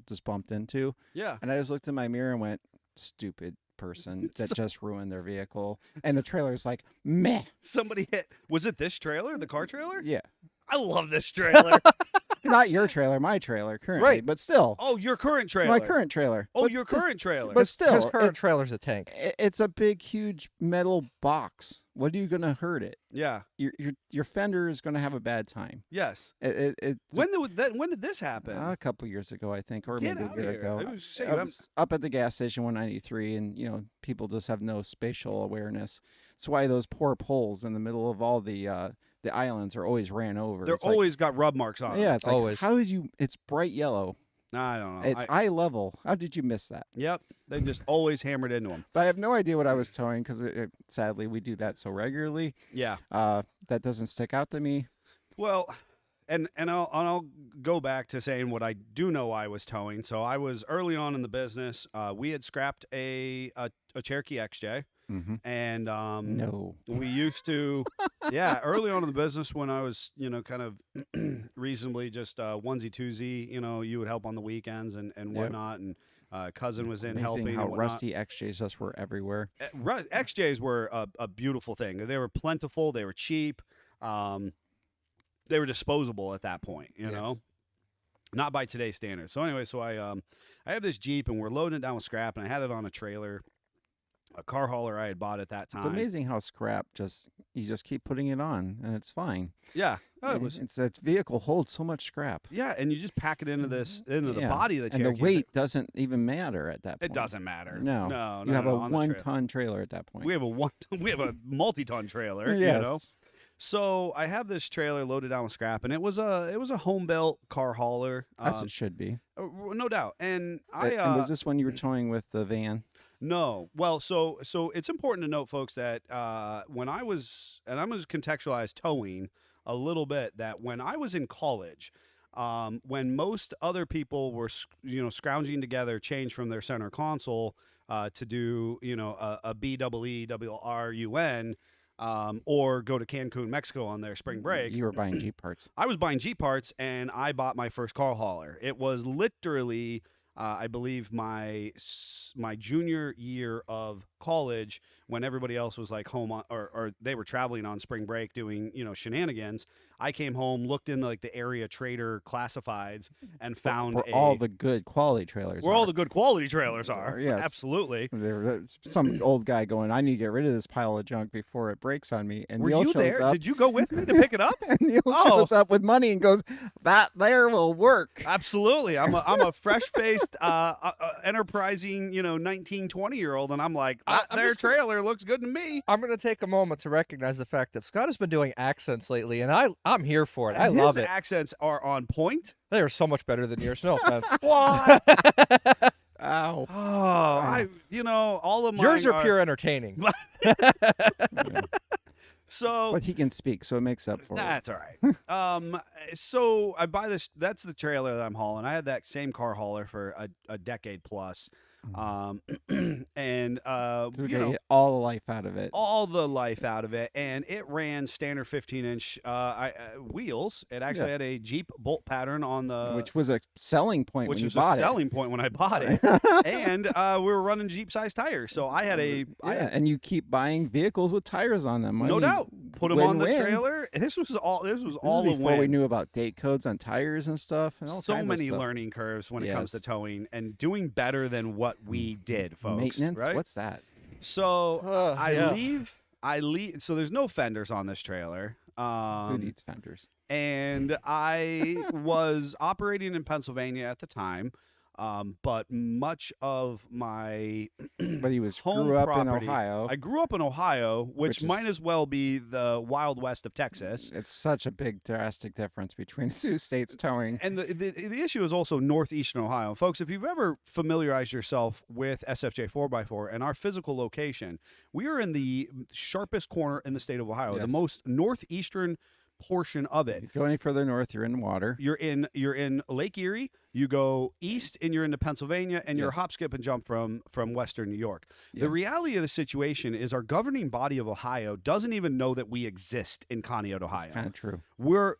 just bumped into, Yeah. and I just looked in my mirror and went, "Stupid person that just ruined their vehicle." And the trailer's like, "Meh." Somebody hit. Was it this trailer? The car trailer? Yeah, I love this trailer. not your trailer, my trailer currently, Right. but still, Oh, your current trailer. my current trailer. Oh, But your still- current trailer. But still, His current it's- trailer's a tank. It's a big, huge metal box. What are you gonna hurt it? yeah. Your fender is gonna have a bad time. Yes. It When did this happen? a couple years ago, I think, or Get maybe a out year here. ago. I was saying, I I'm- was up at the gas station 193, and people just have no spatial awareness. That's why those poor poles in the middle of all the islands are always ran over. They're It's like- always got rub marks on them. yeah. It's like Always. how did you? It's bright yellow. I don't know. It's eye level. How did you miss that? Yep. They just always hammered into them. But I have no idea what I was towing because sadly we do that so regularly. Yeah. That doesn't stick out to me. Well, and I'll go back to saying what I do know I was towing. So I was early on in the business. We had scrapped a Cherokee XJ, Mm-hmm. and No. we used to, yeah, early on in the business when I was, kind of reasonably just onesie twosie. You would help on the weekends and whatnot, and cousin was in Amazing helping. how and whatnot. rusty XJs just were everywhere. XJs were a beautiful thing. They were plentiful. They were cheap. They were disposable at that point. You know, not by today's standards. So anyway, I have this Jeep and we're loading it down with scrap, and I had it on a trailer, a car hauler I had bought at that time. It's amazing how scrap you just keep putting it on and it's fine. Yeah, oh, it was. It's that vehicle holds so much scrap. Yeah, and you just pack it into the Yeah. body of the And the Cherokee. weight doesn't even matter at that point. It doesn't matter. No. no, You have a on the trailer. 1-ton trailer at that point. We have a multi-ton trailer. Yes. You know. So I have this trailer loaded down with scrap, and it was a home built car hauler. As it should be. No doubt. And And was this when you were towing with the van? No. Well, so it's important to note, folks, that when I was, and I'm going to contextualize towing a little bit, that when I was in college, when most other people were, scrounging together change from their center console to do, a BEERUN, or go to Cancun, Mexico on their spring break. You were buying Jeep parts. I was buying Jeep parts, and I bought my first car hauler. It was literally, I believe, my junior year of college, when everybody else was like home on, or they were traveling on spring break doing shenanigans. I came home, looked in like the area trader classifieds, and found Where all the good quality trailers where are. all the good quality trailers are. Yes. Absolutely. There was some old guy going, "I need to get rid of this pile of junk before it breaks on me." And Were Neil you shows there? up, Did you go with me to pick it up? and Neil Oh. shows up with money and goes, "That there will work." Absolutely. I'm a fresh-faced, enterprising, 19, 20-year-old, and I'm like, that I'm their just gonna- trailer looks good to me. I'm going to take a moment to recognize the fact that Scott has been doing accents lately, and I'm here for it. I His love it. accents are on point. They are so much better than yours. No offense. What? Ow. All of mine Yours are pure entertaining. So But he can speak, so it makes up for it. that's all right. So I buy this. That's the trailer that I'm hauling. I had that same car hauler for a decade plus. And So we get all the life out of it. all the life out of it, and it ran standard 15-inch wheels. It actually Yeah. had a Jeep bolt pattern on the, which was a selling point which when you was bought a selling point when I bought it. And we were running Jeep-sized tires, so I had it. Yeah, and you keep buying vehicles with tires on them. I no mean, doubt put them on the win-win. trailer. This was all. This was This all is a before we win. knew about date codes on tires and stuff. And all So kinds of many stuff. learning curves when it comes to Yes. towing and doing better than what we did, folks. Maintenance. Right? What's that? So Yeah. I leave. So there's no fenders on this trailer. Who needs fenders? And I was operating in Pennsylvania at the time. But much of my But he was home grew up property, in Ohio. I grew up in Ohio, Which which is- might as well be the Wild West of Texas. It's such a big, drastic difference between the two states towing. And the issue is also northeastern Ohio. Folks, if you've ever familiarized yourself with SFJ 4x4 and our physical location, we are in the sharpest corner in the state of Ohio, Yes. the most northeastern portion of it. You go any further north, you're in water. You're in Lake Erie. You go east, and you're into Pennsylvania, and you're Yes. hop, skip, and jump from Western New York. The Yes. reality of the situation is our governing body of Ohio doesn't even know that we exist in Conneaut, Ohio. That's kind of true. We're,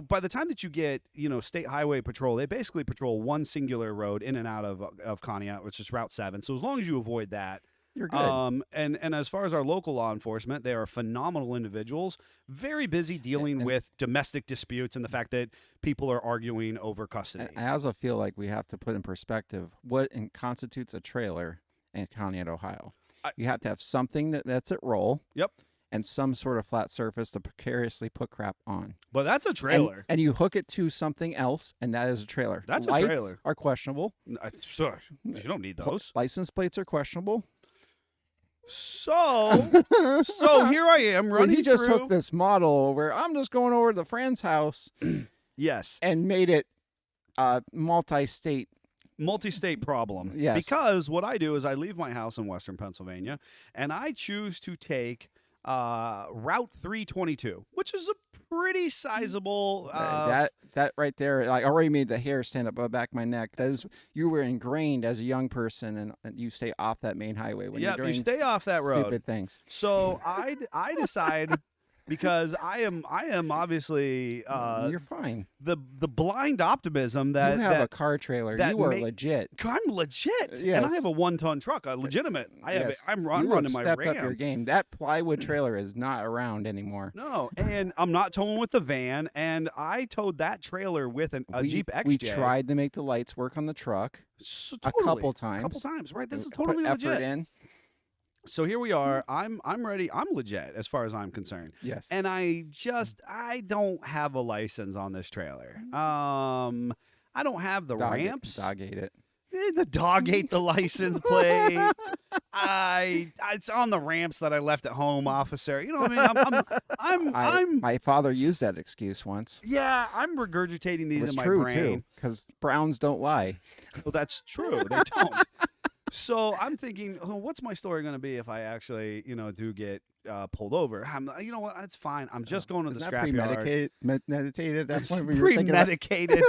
by the time that you get, State Highway Patrol, they basically patrol one singular road in and out of Conneaut, which is Route 7. So as long as you avoid that, You're good. and as far as our local law enforcement, they are phenomenal individuals, very busy dealing And- with domestic disputes and the fact that people are arguing over custody. I also feel like we have to put in perspective what constitutes a trailer in Conneaut, Ohio. You have to have something that's at roll. Yep. And some sort of flat surface to precariously put crap on. But that's a trailer. And you hook it to something else, and that is a trailer. That's a Lights trailer. are questionable. Sure, you don't need those. License plates are questionable. So here I am When running he just through. hooked this model where I'm just going over to the friend's house Yes, and made it multi-state. multi-state problem. Yes. Because what I do is I leave my house in Western Pennsylvania, and I choose to take Route 322, which is a pretty sizable. That right there, I already made the hair stand up the back of my neck. That is, you were ingrained as a young person, and you stay off that main highway when you're you doing stay off that road. stupid things. So I decide because I am obviously You're fine. the blind optimism that You have that a car trailer. that You are ma- legit. I'm legit, and I Yes. have a 1-ton truck, a legitimate. Yes. I'm You running have my stepped Ram. up your game. That plywood trailer is not around anymore. No, and I'm not towing with the van, and I towed that trailer with a Jeep XJ. We tried to make the lights work on the truck So a totally, couple times. couple times, right? This is Put totally effort legit. in. So here we are. I'm ready. I'm legit as far as I'm concerned. Yes. And I don't have a license on this trailer. I don't have the ramps. Dog ate it. The dog ate the license plate. It's on the ramps that I left at home, officer. You know what I mean? I'm My father used that excuse once. yeah, I'm regurgitating It these was in my true brain. too, because Browns don't lie. Well, that's true. They don't. So I'm thinking, what's my story going to be if I actually, do get pulled over? You know what? It's fine. I'm just going to Isn't the that scrapyard. premeditated at that point when you were thinking about Premedicated.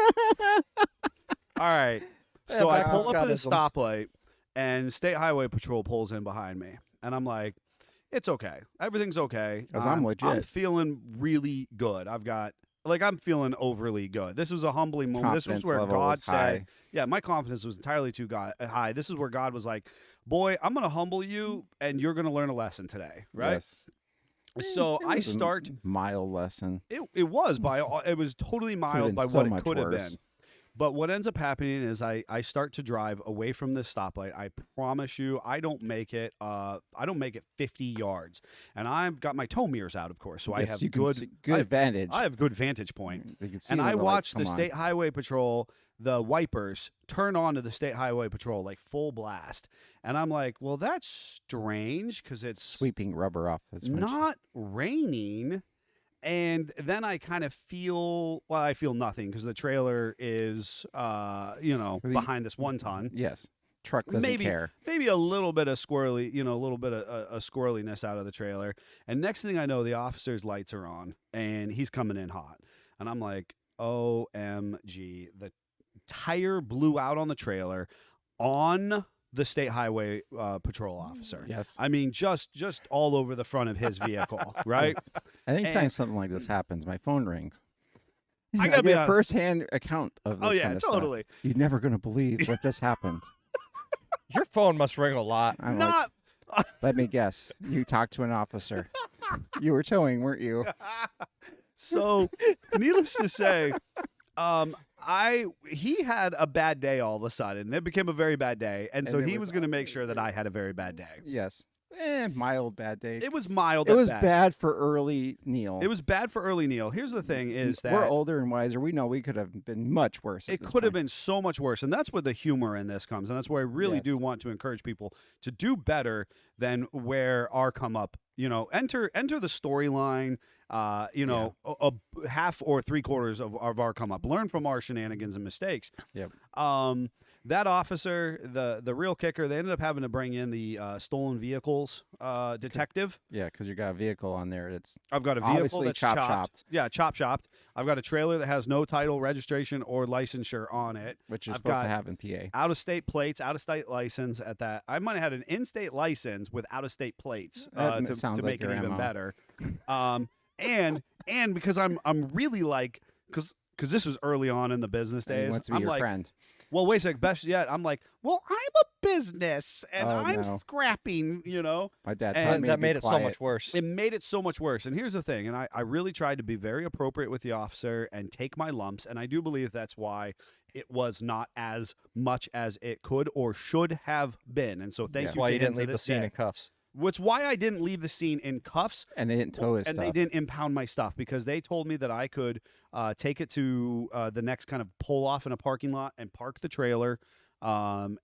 All right. So I Yeah, pull up at a Scottisms. stoplight, and State Highway Patrol pulls in behind me, and I'm like, "It's okay. Everything's okay." 'Cause I'm I'm legit. feeling really good. I'm feeling overly good. This was a humbling moment. This was Confidence where level God was said, high. "Yeah, my confidence was entirely too high." This is where God was like, "Boy, I'm going to humble you, and you're going to learn a lesson today." Right? Yes. So It I was a start. mild lesson. It was it was totally mild been by so what it much could have worse. been. But what ends up happening is I start to drive away from this stoplight. I promise you, I don't make it 50 yards, and I've got my tow mirrors out, of course, so I Yes, have you can good see good advantage. I have good vantage point. You can see And when I the lights watched the come on. State Highway Patrol, the wipers turn on to the State Highway Patrol like full blast, and I'm like, well, that's strange because it's sweeping rubber off. That's windshield. not raining. And then I kind of I feel nothing because the trailer is, behind this 1-ton. Yes. Truck doesn't care. Maybe a little bit of squirrely, a little bit of a squirreliness out of the trailer. And next thing I know, the officer's lights are on and he's coming in hot. And I'm like, OMG, the tire blew out on the trailer on the State Highway Patrol officer. Yes. I mean, just all over the front of his vehicle, right? Anytime And- something like this happens, my phone rings. I gotta be get a honest. first-hand account of this Oh yeah, kind of stuff. totally. You're never going to believe what just happened. Your phone must ring a lot. I'm Not like, let me guess. You talked to an officer. You were towing, weren't you? so. Needless to say, he had a bad day all of a sudden. It became a very bad day, and so And it he was was going to make sure that I had a very bad day. Yes. Mild bad day. It was mild. It at was best. bad for early Neil. It was bad for early Neil. Here's the thing: is that we're older and wiser. We know we could have been much worse. it could have been so much worse, and that's where the humor in this comes, and that's where I really Yes. do want to encourage people to do better than where our come up. Enter the storyline. A half or 3/4 of our come up. Learn from our shenanigans and mistakes. Yep. That officer, the real kicker, they ended up having to bring in the stolen vehicles detective. Yeah, because you got a vehicle on there. It's I've got a vehicle obviously that's chop-chopped. Yeah, chop-chopped. I've got a trailer that has no title, registration, or licensure on it. which you're I've supposed got to have in PA. out-of-state plates, out-of-state license at that. I might have had an in-state license with out-of-state plates That to sounds make like it your even MO. better. And because I'm really like because this was early on in the business And he days. wants to be I'm your like, friend. well, wait a sec. Best yet, I'm like, well, I'm a business and Oh, I'm no. scrapping. My dad and taught me that to be made it so quiet. much worse. It made it so much worse. And here's the thing, and I really tried to be very appropriate with the officer and take my lumps, and I do believe that's why it was not as much as it could or should have been. And so thank Yeah. you Why to you him didn't to leave the this scene day. in cuffs? Which why I didn't leave the scene in cuffs. And they didn't tow his And stuff. they didn't impound my stuff because they told me that I could take it to the next kind of pull off in a parking lot and park the trailer, and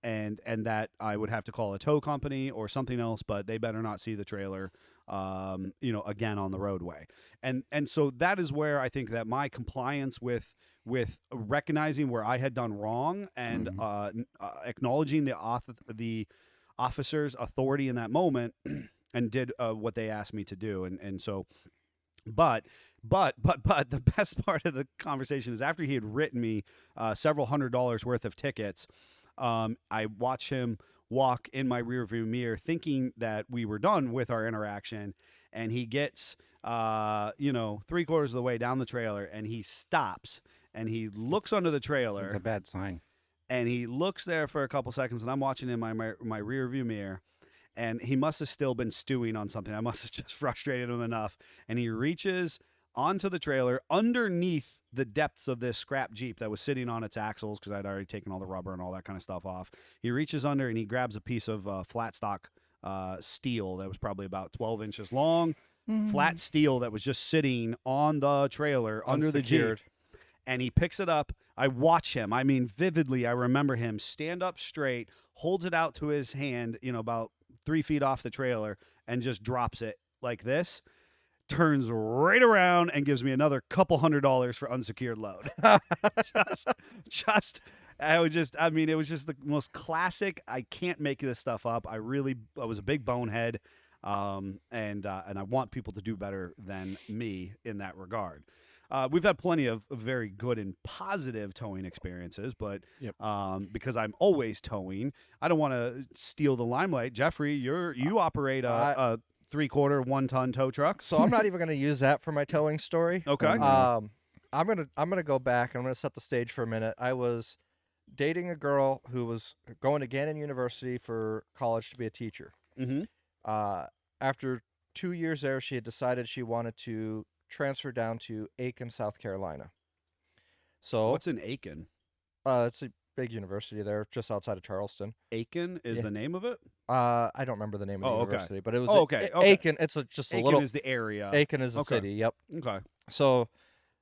that I would have to call a tow company or something else, but they better not see the trailer, again on the roadway. And so that is where I think that my compliance with recognizing where I had done wrong and acknowledging the officer's authority in that moment and did what they asked me to do. And so, but the best part of the conversation is after he had written me several $100s worth of tickets, I watched him walk in my rearview mirror thinking that we were done with our interaction. And he gets, 3/4 of the way down the trailer and he stops and he looks under the trailer. It's a bad sign. And he looks there for a couple seconds, and I'm watching in my rear view mirror, and he must have still been stewing on something. I must have just frustrated him enough, and he reaches onto the trailer underneath the depths of this scrap Jeep that was sitting on its axles because I'd already taken all the rubber and all that kind of stuff off. He reaches under and he grabs a piece of flat stock steel that was probably about 12 inches long, flat steel that was just sitting on the trailer under the Jeep. Unsecured. And he picks it up. I watch him. I mean, vividly, I remember him stand up straight, holds it out to his hand, about 3 feet off the trailer, and just drops it like this. Turns right around and gives me another couple $100 for unsecured load. It was just the most classic. I can't make this stuff up. I was a big bonehead. And I want people to do better than me in that regard. We've had plenty of very good and positive towing experiences, but Yep. Because I'm always towing, I don't want to steal the limelight. Jeffrey, you operate a 3/4 1-ton tow truck. So I'm not even going to use that for my towing story. Okay. I'm gonna go back. I'm gonna set the stage for a minute. I was dating a girl who was going to Gannon University for college to be a teacher. Mm-hmm. After 2 years there, she had decided she wanted to transfer down to Aiken, South Carolina. So What's in Aiken? it's a big university there, just outside of Charleston. Aiken is Yeah. the name of it? I don't remember the name of the Oh, okay. university, but it was Okay. Aiken. It's just a Aiken little. is the area. Aiken is the Okay. city. Yep. Okay. So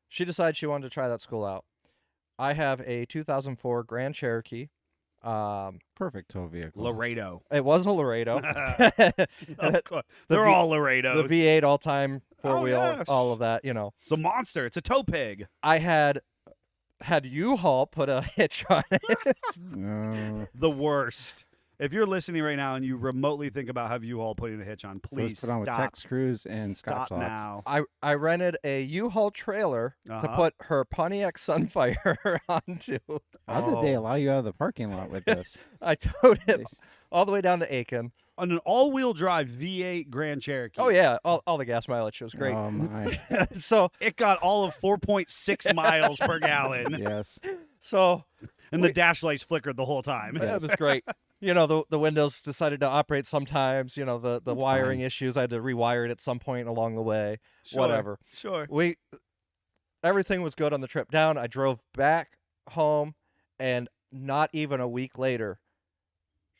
she decided she wanted to try that school out. I have a 2004 Grand Cherokee. Perfect tow vehicle. Laredo. It was a Laredo. Of course. They're V- all Laredos. The V8 all-time four-wheel, yes. all of that, It's a monster. It's a tow pig. I had U-Haul put a hitch on it. No. The worst. If you're listening right now and you remotely think about have U-Haul putting a hitch on, So please it's put on with stop. Tex Cruise and Stop Scotch Lots. now. I rented a U-Haul trailer to Uh-huh. put her Pontiac Sunfire onto. How did they Oh. allow you out of the parking lot with this? I towed it They- all the way down to Aiken. On an all-wheel drive V8 Grand Cherokee. Oh, yeah. All the gas mileage was great. Oh my. so It got all of 4.6 miles per gallon, Yes. and the dash lights flickered the whole time. That was great. The windows decided to operate sometimes. The That's wiring fine. issues. I had to rewire it at some point along the way. Sure, Whatever. Sure. Everything was good on the trip down. I drove back home, and not even a week later,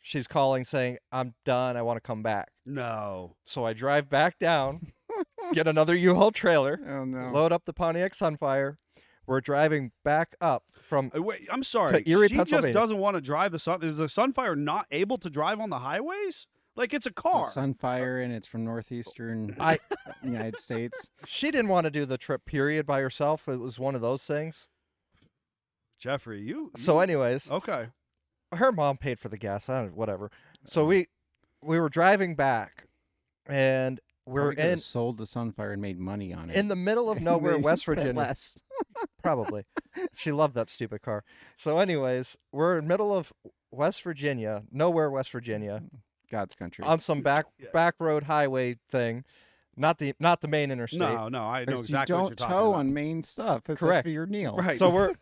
she's calling saying, I'm done. I want to come back. No. So I drive back down, get another U-Haul trailer, Oh no. load up the Pontiac Sunfire. We're driving back up from Wait, I'm sorry. To Erie, she just Pennsylvania. doesn't want to drive the Sun. Is the Sunfire not able to drive on the highways? Like it's a car. It's a Sunfire, and it's from northeastern I. United States. She didn't want to do the trip period by herself. It was one of those things. Jeffrey, you. So, anyways, Okay. her mom paid for the gas. I don't, whatever. So we were driving back, and we're Probably could've in sold the Sunfire and made money on it. in the middle of nowhere, They West spent Virginia. less. Probably. She loved that stupid car. So, anyways, we're in middle of West Virginia, nowhere, West Virginia, God's country. on some back road highway thing, not the main interstate. No, I know Because exactly you what don't you're talking tow about. on main stuff. It's Correct. for your meal. Right. So we're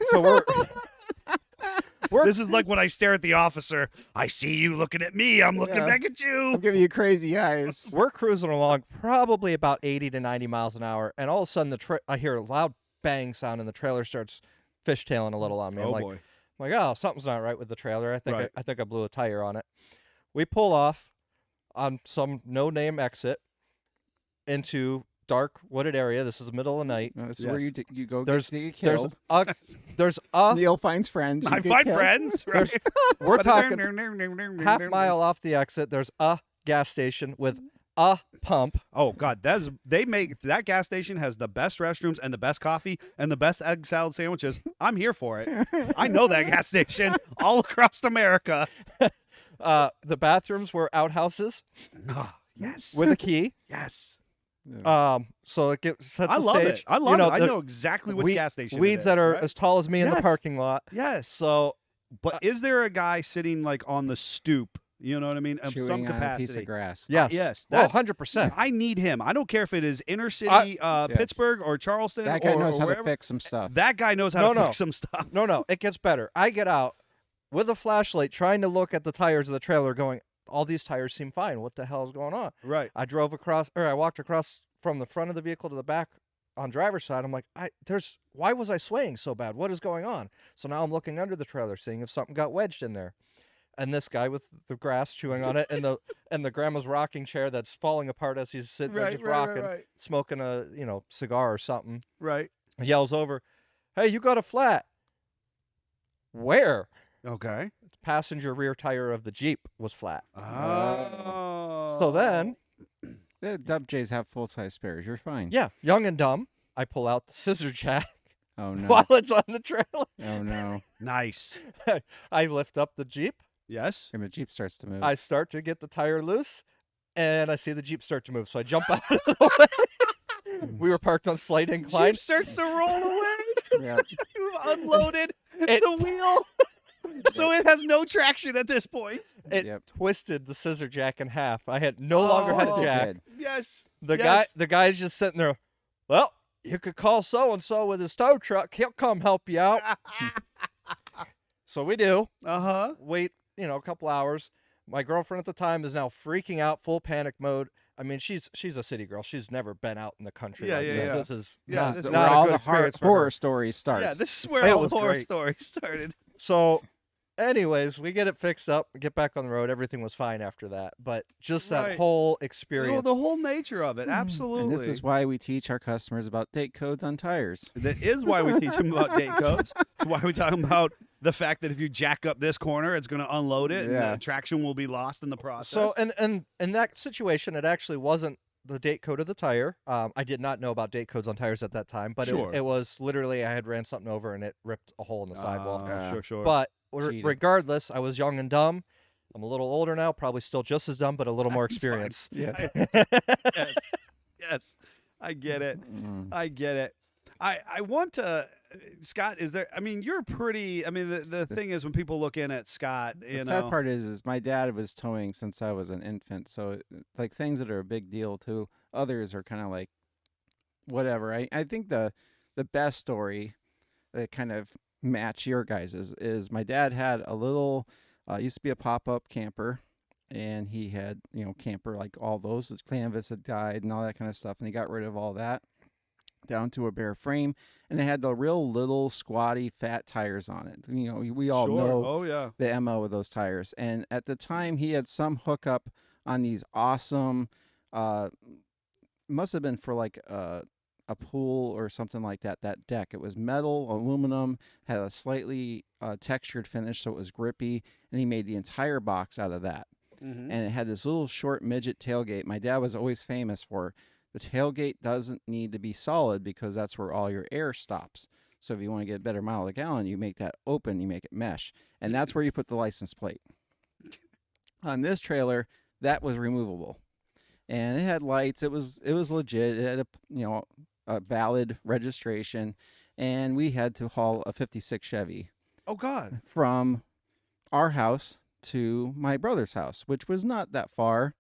This is like when I stare at the officer. I see you looking at me. I'm looking Yeah. back at I'm you. giving you crazy eyes. we're cruising along probably about 80 to 90 miles an hour, and all of a sudden I hear a loud bang sound, and the trailer starts fishtailing a little on me. Oh I'm boy. like, oh, something's not right with the trailer. I think Right. I think I blew a tire on it. We pull off on some no-name exit into dark wooded area. This is the middle of the night. No, this is where Yes. you go There's get there's killed. there's a Neil finds friends. you I get find killed. friends. Right? we're talking half mile off the exit. There's a gas station with a pump. Oh God, that gas station has the best restrooms and the best coffee and the best egg salad sandwiches. I'm here for it. I know that gas station all across America. The bathrooms were outhouses Oh, yes. with a key. Yes. So it sets I the love stage. it. I love it. I the know exactly which gas station. Weeds it is, that are right? as tall as me in the Yes. parking lot. Yes. So But is there a guy sitting like on the stoop? You know what I mean? Of some Chewing on a capacity. piece of grass. yes, yes, oh, that's- 100%. I need him. I don't care if it is inner city Yes. Pittsburgh or Charleston. That guy or, knows or how wherever. to fix some stuff. That guy knows how to No. fix some stuff. No, it gets better. I get out with a flashlight, trying to look at the tires of the trailer, going, all these tires seem fine. What the hell is going on? Right. I walked across from the front of the vehicle to the back on driver's side. I'm like, why was I swaying so bad? What is going on? So now I'm looking under the trailer, seeing if something got wedged in there. And this guy with the grass chewing on it, and the grandma's rocking chair that's falling apart as he's sitting there just rocking, smoking a cigar or something. Right. Yells over, "Hey, you got a flat?" Where? Okay. The passenger rear tire of the Jeep was flat. Oh. So then, The Dub J's have full size spares. You're fine. yeah, young and dumb, I pull out the scissor jack Oh no. while it's on the trailer. Oh no. Nice. I lift up the Jeep. Yes. And the Jeep starts to move. I start to get the tire loose, and I see the Jeep start to move. So I jump out of the way. We were parked on slight incline. Jeep starts to roll away. Yeah. You've unloaded It- the wheel, so it has no traction at this point. It Yep. twisted the scissor jack in half. I had no longer had Oh. a jack. Good. Yes. The Yes. the guy's just sitting there. Well, you could call so and so with his tow truck. He'll come help you out. So we do. Uh-huh. Wait, a couple hours. My girlfriend at the time is now freaking out, full panic mode. I mean, she's a city girl. She's never been out in the country. Yeah, like yeah, this. yeah. This is Yeah, not, this Where is not all a good the experience for horror her. stories start. Yeah, this is where It all the was horror great. stories started. So, anyways, we get it fixed up, get back on the road. Everything was fine after that. But just that Right. whole Oh, experience. the whole nature of it. And Absolutely. this is why we teach our customers about date codes on tires. That is why we teach them about date codes. It's why we talk about the fact that if you jack up this corner, it's going to unload it, Yeah. and the traction will be lost in the process. So, and in that situation, it actually wasn't the date code of the tire. I did not know about date codes on tires at that time, but Sure. it was literally I had ran something over and it ripped a hole in the sidewall. Sure. But Cheating. regardless, I was young and dumb. I'm a little older now, probably still just as dumb, but a little more That's fine. experience. Yeah. yes, I get it. Mm. I get it. I want to, Scott. Is there? I mean, you're pretty. I mean, the thing is when people look in at Scott, The you sad know. part is my dad was towing since I was an infant, so like things that are a big deal to others are kind of like whatever. I think the best story that kind of match your guys is my dad had a little used to be a pop-up camper, and he had camper like all those. His canvas had died and all that kind of stuff, and he got rid of all that. down to a bare frame, and it had the real little squatty fat tires on it. You know, we all Sure. know Oh yeah. the MO of those tires. And at the time, he had some hookup on these awesome, must have been for like a pool or something like that. That deck, it was metal, aluminum, had a slightly textured finish, so it was grippy. And he made the entire box out of that. Mm-hmm. And it had this little short midget tailgate. My dad was always famous for the tailgate doesn't need to be solid because that's where all your air stops. So if you want to get a better mile a gallon, you make that open, you make it mesh. And that's where you put the license plate. On this trailer, that was removable. And it had lights. It was legit. It had a valid registration. And we had to haul a 56 Chevy Oh God. from our house to my brother's house, which was not that far.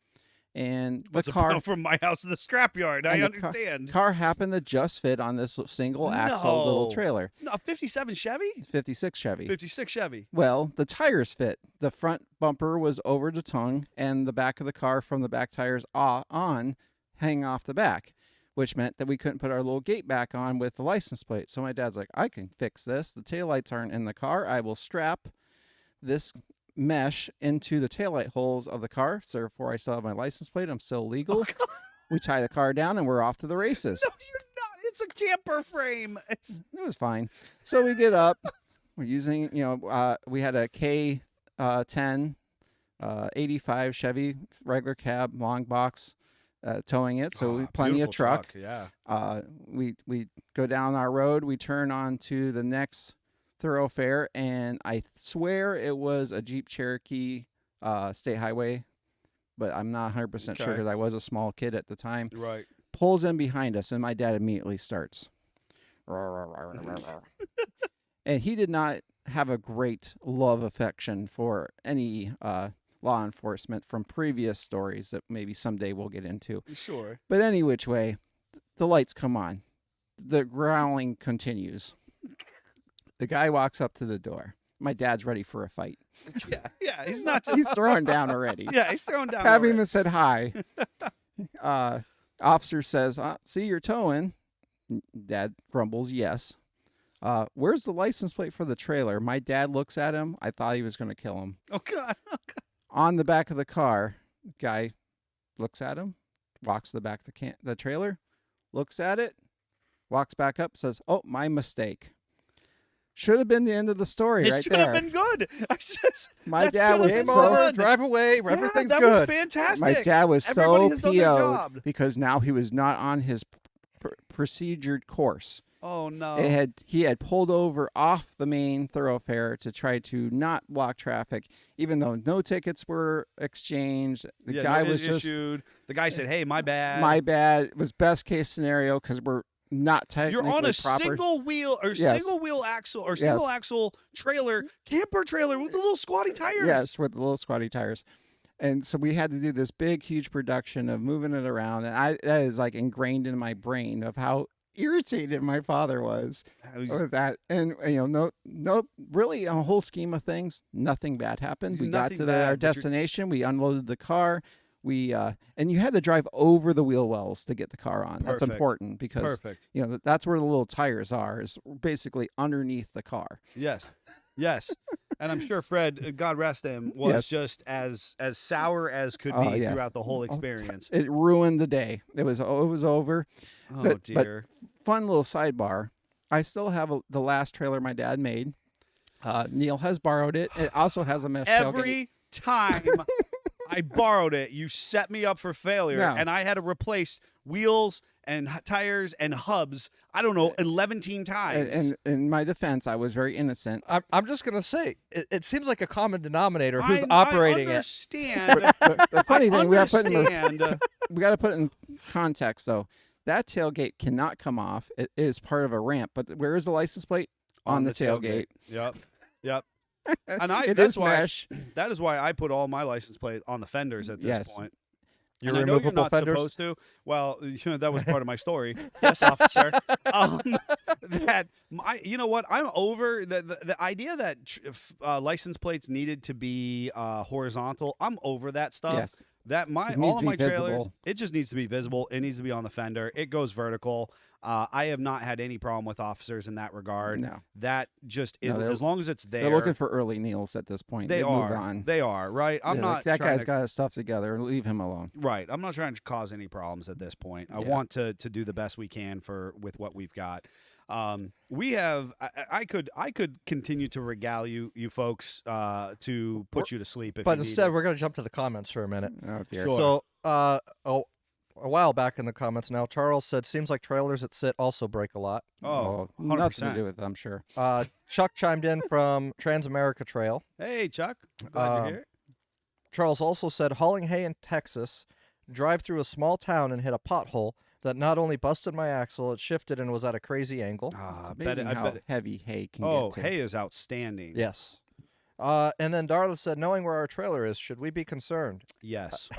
And the What's car from my house to the scrapyard? I and the understand. car happened to just fit on this single axle little No. trailer. No, 57 Chevy, 56 Chevy. 56 Chevy. Well, the tires fit. The front bumper was over the tongue, and the back of the car from the back tires on hang off the back, which meant that we couldn't put our little gate back on with the license plate. So my dad's like, I can fix this. The taillights aren't in the car. I will strap this mesh into the taillight holes of the car. So therefore, I still have my license plate. I'm still legal. We tie the car down, and we're off to the races. No, you're not. It's a camper frame. It's It was fine. So we get up. We're using, we had a K10 85 Chevy regular cab long box towing it. So we plenty of beautiful truck. Yeah. We go down our road. We turn on to the next thoroughfare, and I swear it was a Jeep Cherokee state highway, but I'm not 100% sure Okay. because I was a small kid at the time. Right. Pulls in behind us, and my dad immediately starts. And he did not have a great love affection for any law enforcement from previous stories that maybe someday we'll get into. Sure. But any which way, the lights come on. The growling continues. The guy walks up to the door. My dad's ready for a fight. Yeah. Yeah. He's not just. He's throwing down already. Yeah. He's throwing down. Haven't already. even said hi. Officer says, see, you're towing. Dad grumbles, yes. Where's the license plate for the trailer? My dad looks at him. I thought he was going to kill him. Oh God. On the back of the car, guy looks at him, walks to the back of the trailer, looks at it, walks back up, says, oh, my mistake. Should have been the end of the story This right should there. have been good. I just, My that dad should was have been so- good. Drive away. Everything's that good. was fantastic. My dad was Everybody so has done their PO'd job. because now he was not on his procedured course. Oh no. He had pulled over off the main thoroughfare to try to not block traffic, even though no tickets were exchanged. The Yeah, guy no, was just issued. The guy said, "Hey, my bad. my bad. It was best case scenario because we're not technically You're on a proper. single wheel or Yes. single wheel axle or single axle trailer, camper trailer with the little squatty tires." Yes, with the little squatty tires. And so we had to do this big, huge production of moving it around, and that is like ingrained in my brain of how irritated my father was with that. And no, really, on a whole scheme of things, nothing bad happened. We got Nothing to bad, our but you're- destination. We unloaded the car. We and you had to drive over the wheel wells to get the car on. That's Perfect. important because Perfect. that's where the little tires are. Is basically underneath the car. Yes. Yes. And I'm sure Fred, God rest him, was Yes. just as sour as could be Oh, yeah. throughout the whole experience. It ruined the day. It was over. Oh but- dear. Fun little sidebar. I still have the last trailer my dad made. Neil has borrowed it. It also has a mesh tailgate. Every time I borrowed it, you set me up for failure, No. and I had to replace wheels and tires and hubs. I don't know, 11 times. And in my defense, I was very innocent. I'm just gonna say it seems like a common denominator who's operating I it. understand. The funny thing, we got to understand. put in context though. That tailgate cannot come off. It is part of a ramp. But where is the license plate? On the tailgate. Yep. Yep. And It that's is why mesh. that is why I put all my license plate on the fenders at this Yes. point. Your And I know you're removable not fenders. supposed to. Well, that was part of my story. Yes, officer. You know what? I'm over the idea that license plates needed to be horizontal. I'm over that stuff. Yes. That It needs all to of be my trailers, visible. it just needs to be visible. It needs to be on the fender. It goes vertical. I have not had any problem with officers in that regard. No. That just No, they're- as long as it's there. They're looking for early Neils at this point. They They've moved are. on. They are right. I'm Yeah, not like, that trying guy's to, got his stuff together. Leave him alone. right. I'm not trying to cause any problems at this point. I Yeah. want to do the best we can with what we've got. We have. I could continue to regale you folks to put you to sleep if But you instead, needed. we're going to jump to the comments for a minute. Oh dear. So, a while back in the comments now, Charles said, seems like trailers that sit also break a lot. Oh, nothing to 100%. do with it, I'm sure. Chuck chimed in from Transamerica Trail. Hey, Chuck. Glad you're here. Charles also said, hauling hay in Texas, drive through a small town and hit a pothole that not only busted my axle, it shifted and was at a crazy angle. I It's bet amazing I how bet. heavy hay can Oh, get to. hay is outstanding. Yes. And then Darla said, knowing where our trailer is, should we be concerned? Yes.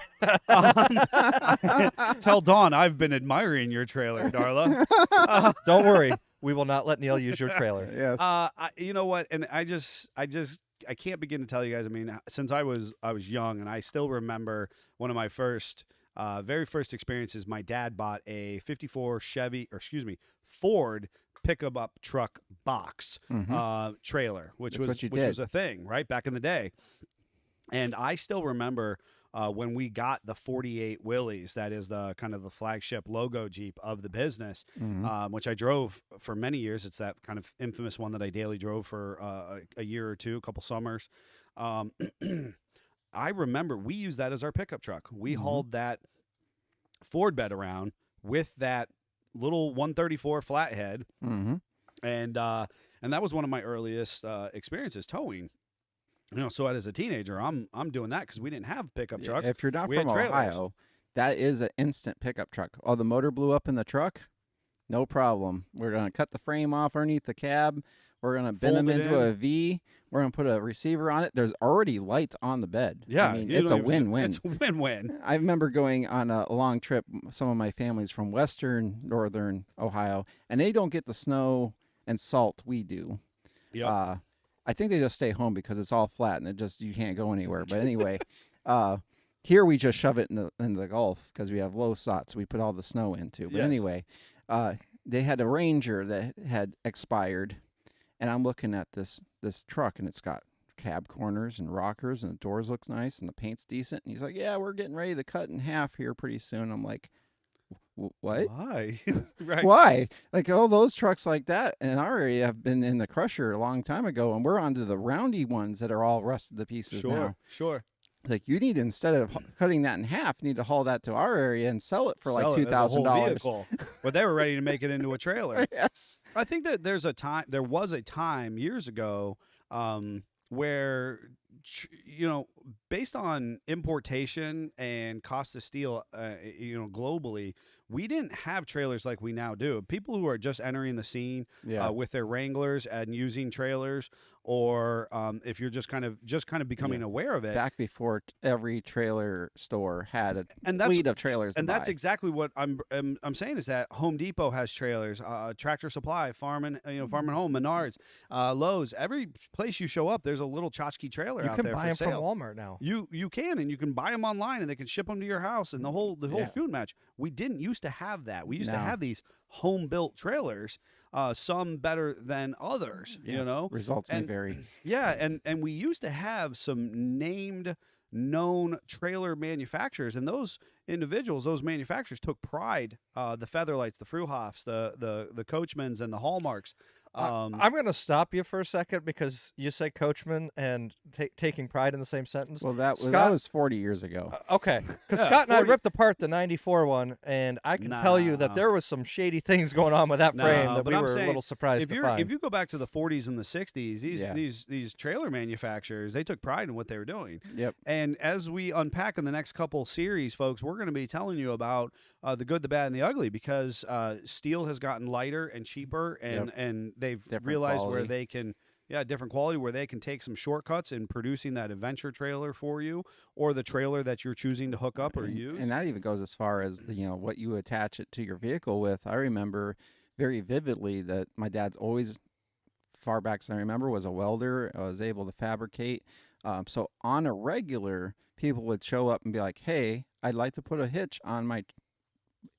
Tell Dawn I've been admiring your trailer, Darla. Don't worry. We will not let Neil use your trailer. Yes. You know what? And I can't begin to tell you guys. I mean, since I was young, and I still remember one of my very first experiences. My dad bought a '54 Ford pickup truck box trailer, which That's what you did. was a thing right back in the day. And I still remember when we got the 48 Willys, that is the kind of the flagship logo Jeep of the business, which I drove for many years. It's that kind of infamous one that I daily drove for a year or two, a couple summers. I remember we used that as our pickup truck. We hauled that Ford bed around with that little 134 flathead, and that was one of my earliest experiences towing. You know, so as a teenager, I'm doing that because we didn't have pickup trucks. If you're not We had from trailers. Ohio, that is an instant pickup truck. Oh, the motor blew up in the truck? No problem. We're going to cut the frame off underneath the cab. We're going to bend them Fold it into in. a V. We're going to put a receiver on it. There's already lights on the bed. Yeah, I mean, you it's don't a even- win-win. It's a win-win. I remember going on a long trip. Some of my family's from western, northern Ohio, and they don't get the snow and salt we do. Yep. I think they just stay home because it's all flat and you can't go anywhere. But anyway, here we just shove it in the Gulf because we have low SOT, so we put all the snow into. But Yes. anyway, they had a Ranger that had expired, and I'm looking at this truck, and it's got cab corners and rockers, and the doors looks nice, and the paint's decent. And he's like, "Yeah, we're getting ready to cut in half here pretty soon." I'm like, "What? Why? Right. Why?" Like, all those trucks like that in our area have been in the crusher a long time ago, and we're onto the roundy ones that are all rusted to pieces now. Sure. It's like, you need, instead of cutting that in half, you need to haul that to our area and sell it for Sell like it as a whole $2,000. vehicle. But they were ready to make it into a trailer. Yes. I think that there was a time years ago where, based on importation and cost of steel, globally, we didn't have trailers like we now do. People who are just entering the scene Yeah. with their Wranglers and using trailers, or if you're just kind of becoming aware of it. Back before every trailer store had a And that's- fleet of trailers to And that's buy. exactly what I'm saying is that Home Depot has trailers, Tractor Supply, Farm and Home, Menards, Lowe's. Every place you show up, there's a little tchotchke trailer You out can there buy for them from sale. Walmart now. You can, and you can buy them online, and they can ship them to your house, and the whole Yeah. food match. We didn't used to have that. We used to No. have these home built trailers, some better than others. You Yes. know, Results may And- vary. yeah, and we used to have some known trailer manufacturers, and those individuals, those manufacturers, took pride. The Featherlights, the Fruhofs, the Coachmans, and the Hallmarks. I'm going to stop you for a second because you say coachman and taking pride in the same sentence. Well, that Scott- was 40 years ago. Okay, because Yeah, Scott and I 40 ripped apart the '94 one, and I can tell you that No. there was some shady things going on with that frame that but we I'm were saying, a little surprised if to you find. if you go back to the 40s and the 60s, Yeah. these trailer manufacturers, they took pride in what they were doing. Yep. And as we unpack in the next couple series, folks, we're going to be telling you about the good, the bad, and the ugly, because steel has gotten lighter and cheaper, and they've Different realized where quality. they can, different quality, where they can take some shortcuts in producing that adventure trailer for you, or the trailer that you're choosing to hook up or use. And that even goes as far as what you attach it to your vehicle with. I remember very vividly that my dad's always, far back as I remember, was a welder. I was able to fabricate. So on a regular, people would show up and be like, "Hey, I'd like to put a hitch on my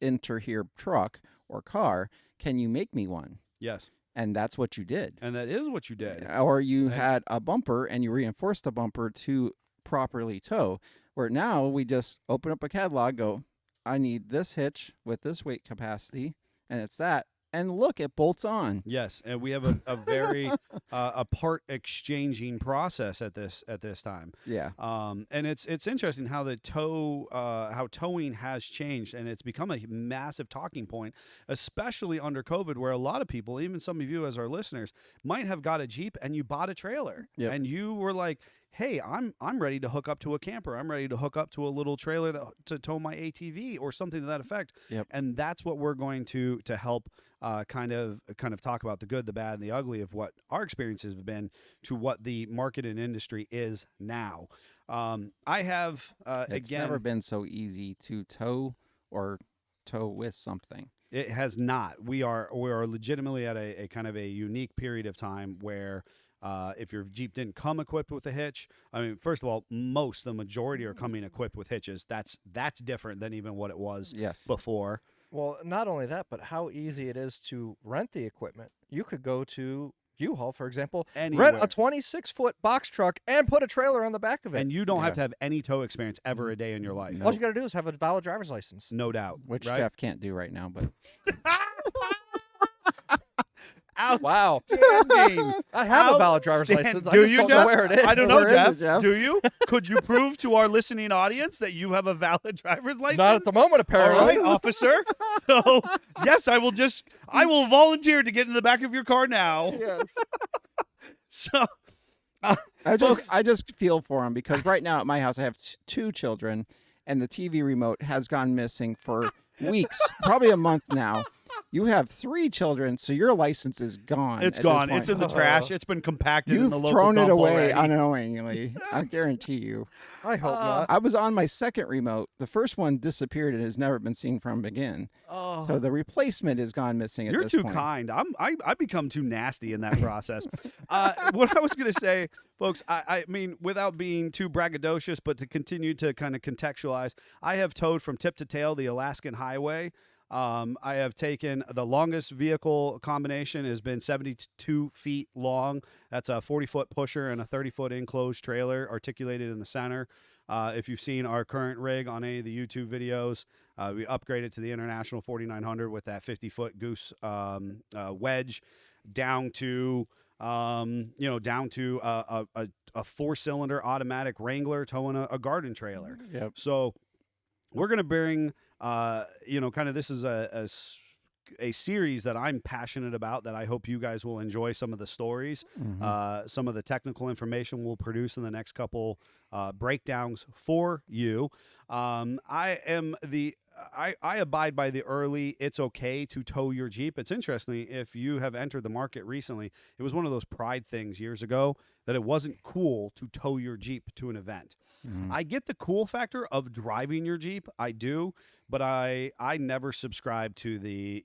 enter here truck or car. Can you make me one?" Yes. And that's what you did. And that is what you did. Or you And- had a bumper and you reinforced the bumper to properly tow. Where now we just open up a catalog, go, I need this hitch with this weight capacity, and it's that. And look, it bolts on. Yes, and we have a very a part exchanging process at this time. Yeah. And it's interesting how the how towing has changed, and it's become a massive talking point, especially under COVID, where a lot of people, even some of you as our listeners, might have got a Jeep and you bought a trailer, Yep. and you were like, hey, I'm ready to hook up to a camper. I'm ready to hook up to a little trailer to tow my ATV or something to that effect. Yep. And that's what we're going to help kind of talk about, the good, the bad, and the ugly of what our experiences have been to what the market and industry is now. I have It's again, never been so easy to tow or tow with something. it has not. We are legitimately at a kind of a unique period of time where. If your Jeep didn't come equipped with a hitch, I mean, first of all, the majority are coming equipped with hitches. That's different than even what it was Yes. before. Well, not only that, but how easy it is to rent the equipment. You could go to U-Haul, for example, Anywhere. rent a 26-foot box truck and put a trailer on the back of it. And you don't have Yeah. to have any tow experience ever a day in your life. All you got to do is have a valid driver's license. No doubt. Which right? Jeff can't do right now, but Wow. Outstanding. I have a valid driver's license. I Do just you, don't Jeff? know where it is. I don't know, Where is Jeff. it, Jeff? Do you? Could you prove to our listening audience that you have a valid driver's license? Not at the moment, All apparently. right, officer. So, yes, I will volunteer to get in the back of your car now. yes. So, I just feel for him because right now at my house I have two children, and the TV remote has gone missing for weeks, probably a month now. You have 3 children, so your license is gone. it's at gone. this It's in point. the trash. It's been compacted in You've the local thrown it dump away already. unknowingly. I guarantee you. I hope not. I was on my second remote. The first one disappeared and has never been seen from again. Oh. So the replacement is gone missing. You're at this too point. kind. I become too nasty in that process. What I was going to say, folks, I mean, without being too braggadocious, but to continue to kind of contextualize, I have towed from tip to tail the Alaskan Highway. I have taken the longest vehicle combination has been 72 feet long. That's a 40-foot pusher and a 30-foot enclosed trailer articulated in the center. If you've seen our current rig on any of the YouTube videos, we upgraded to the International 4900 with that 50-foot goose wedge down to a 4-cylinder automatic Wrangler towing a garden trailer. Yep. So we're going to bring, kind of this is a series that I'm passionate about that I hope you guys will enjoy some of the stories, some of the technical information we'll produce in the next couple breakdowns for you. I abide by the early, it's okay to tow your Jeep. It's interesting, if you have entered the market recently, it was one of those pride things years ago that it wasn't cool to tow your Jeep to an event. I get the cool factor of driving your Jeep, I do, but I never subscribe to the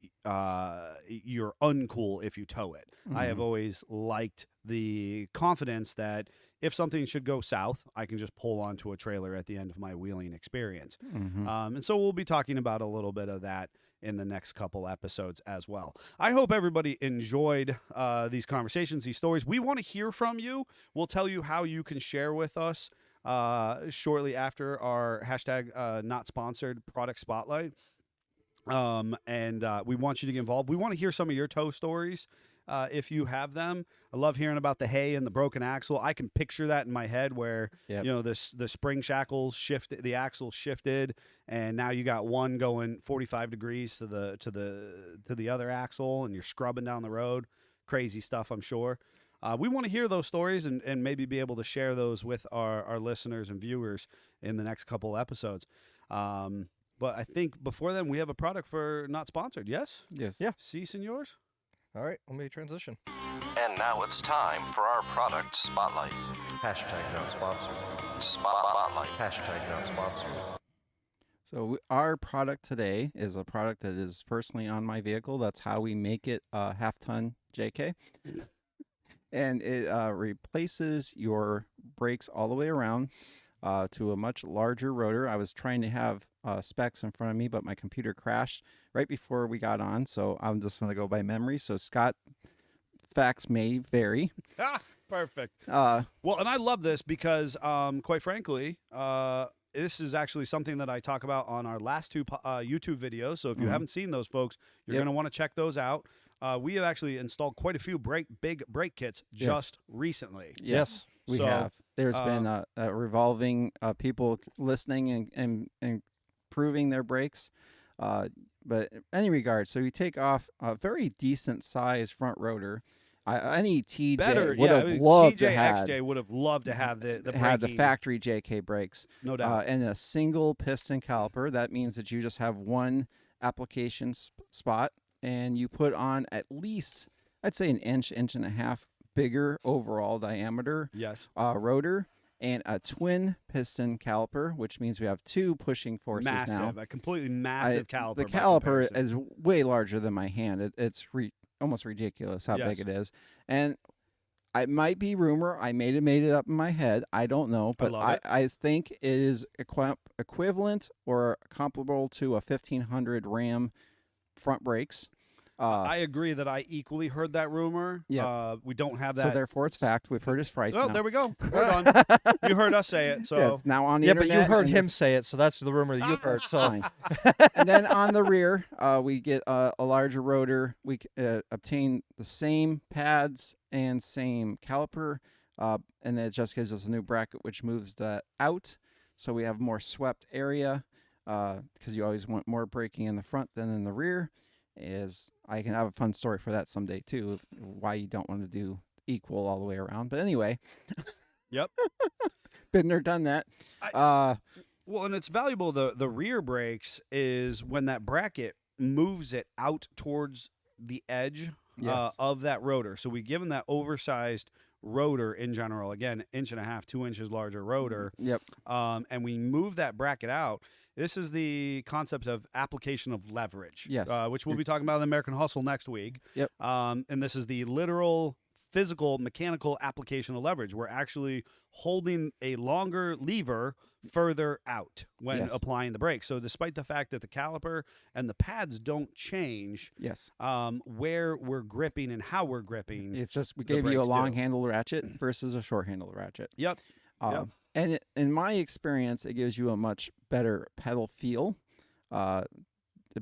you're uncool if you tow it. I have always liked the confidence that if something should go south, I can just pull onto a trailer at the end of my wheeling experience. And so we'll be talking about a little bit of that in the next couple episodes as well. I hope everybody enjoyed these conversations, these stories. We want to hear from you. We'll tell you how you can share with us shortly after our hashtag not sponsored product spotlight. And we want you to get involved. We want to hear some of your tow stories. If you have them. I love hearing about the hay and the broken axle. I can picture that in my head where, the spring shackles shifted, the axle shifted, and now you got one going 45 degrees to the other axle, and you're scrubbing down the road. Crazy stuff, I'm sure. We want to hear those stories and maybe be able to share those with our listeners and viewers in the next couple episodes. But I think before then, we have a product for not sponsored. Yes? Yes. Yeah. Si, senors? All right, let me transition. And now it's time for our product spotlight. Hashtag not sponsored. Spotlight. Hashtag not sponsored. So our product today is a product that is personally on my vehicle. That's how we make it a half-ton JK. And it replaces your brakes all the way around. to a much larger rotor. I was trying to have specs in front of me, but my computer crashed right before we got on, so I'm just going to go by memory. So Scott, facts may vary. Perfect. Uh, Well, and I love this because, quite frankly, this is actually something that I talk about on our last two YouTube videos. So if you haven't seen those, folks, you're Yep. going to want to check those out. We have actually installed quite a few big brake kits just recently. Yes. We So, have. There's been a revolving people listening and improving their brakes. But in any regard, so you take off a very decent sized front rotor. Any TJ Better, would yeah. have loved to TJ, have XJ would have loved to have the had the braking, factory JK brakes. no doubt. And a single piston caliper. That means that you just have one application spot, and you put on at least, I'd say, an inch and a half bigger overall diameter Yes. rotor, and a twin piston caliper, which means we have two pushing forces Massive, now. a completely massive caliper. The by caliper comparison. is way larger than my hand. It's almost ridiculous how big Yes. it is. And I might be rumor. I made it up in my head. I don't know, but love it. I think it is equivalent or comparable to a 1500 Ram front brakes. I agree that I equally heard that rumor. Yeah. We don't have So that. therefore, it's fact. We've heard his price. Oh, now. there we go. Right on. You heard us say it. So Yeah, it's now on the Yeah, but internet. you heard and him say it, so that's the rumor that you heard. it's So fine. And then on the rear, we get a larger rotor. We obtain the same pads and same caliper, and it just gives us a new bracket which moves that out. So we have more swept area because you always want more braking in the front than in the rear. I can have a fun story for that someday too, why you don't want to do equal all the way around. But anyway, Yep. been there, done that. Well, and it's valuable. The rear brakes is when that bracket moves it out towards the edge Yes. of that rotor. So we give them that oversized rotor in general. Again, 1.5 2 inches larger rotor. Yep. And we move that bracket out. This is the concept of application of leverage, Yes. which we'll be talking about in the American Hustle next week. Yep. And this is the literal, physical, mechanical application of leverage. We're actually holding a longer lever further out when Yes. applying the brake. So despite the fact that the caliper and the pads don't change, Yes. where we're gripping and how we're gripping. It's just we the gave you a brakes long do. handle ratchet versus a short handle ratchet. Yep. Yep. And in my experience, it gives you a much better pedal feel, a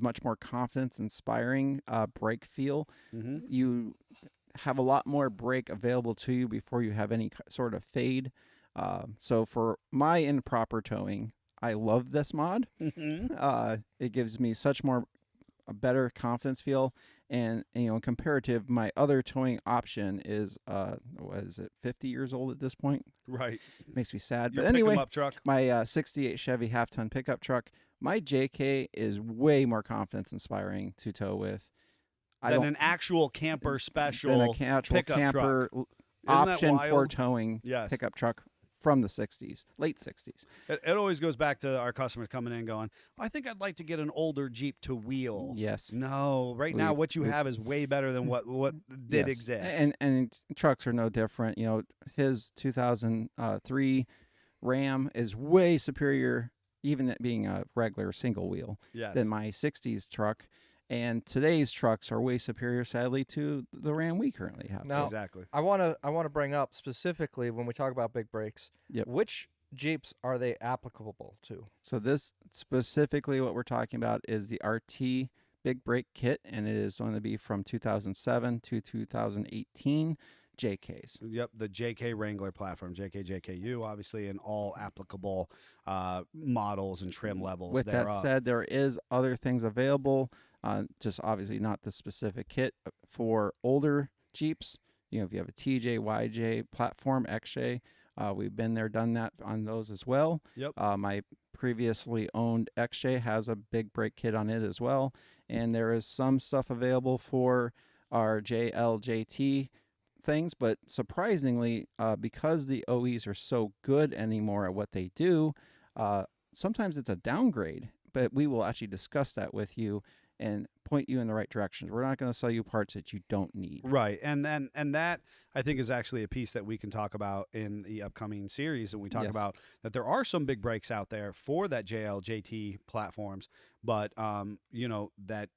much more confidence-inspiring brake feel. Mm-hmm. You have a lot more brake available to you before you have any sort of fade. So for my improper towing, I love this mod. Mm-hmm. It gives me such a better confidence feel, and comparative, my other towing option is what is it, 50 years old at this point? Right. Makes me sad. Your But anyway, pick 'em up truck. my 68 Chevy half-ton pickup truck, my JK is way more confidence inspiring to tow with. Than an actual camper special than a actual pickup camper truck. Isn't that option for wild? towing Yes. pickup truck from the 60s, late 60s. It always goes back to our customers coming in going, I think I'd like to get an older Jeep to wheel. Yes. No, right now what you we- have is way better than what did Yes. exist. And trucks are no different. His 2003 Ram is way superior, even it being a regular single wheel, Yes. than my 60s truck. And today's trucks are way superior, sadly, to the Ram we currently have. Now- Exactly. I wanna bring up specifically when we talk about big brakes. Yep. Which Jeeps are they applicable to? So this specifically what we're talking about is the RT big brake kit, and it is going to be from 2007 to 2018 JKs. Yep, the JK Wrangler platform, JKU, obviously, in all applicable models and trim levels. With that thereof. said, there is other things available, just obviously not the specific kit for older Jeeps. If you have a TJ, YJ, platform, XJ, we've been there, done that on those as well. Yep. My previously owned XJ has a big brake kit on it as well, and there is some stuff available for our JLJT things, but surprisingly, because the OEs are so good anymore at what they do, sometimes it's a downgrade, but we will actually discuss that with you and point you in the right direction. We're not going to sell you parts that you don't need. Right, and that I think is actually a piece that we can talk about in the upcoming series, and we talk Yes. about that there are some big breaks out there for that JT platforms, but that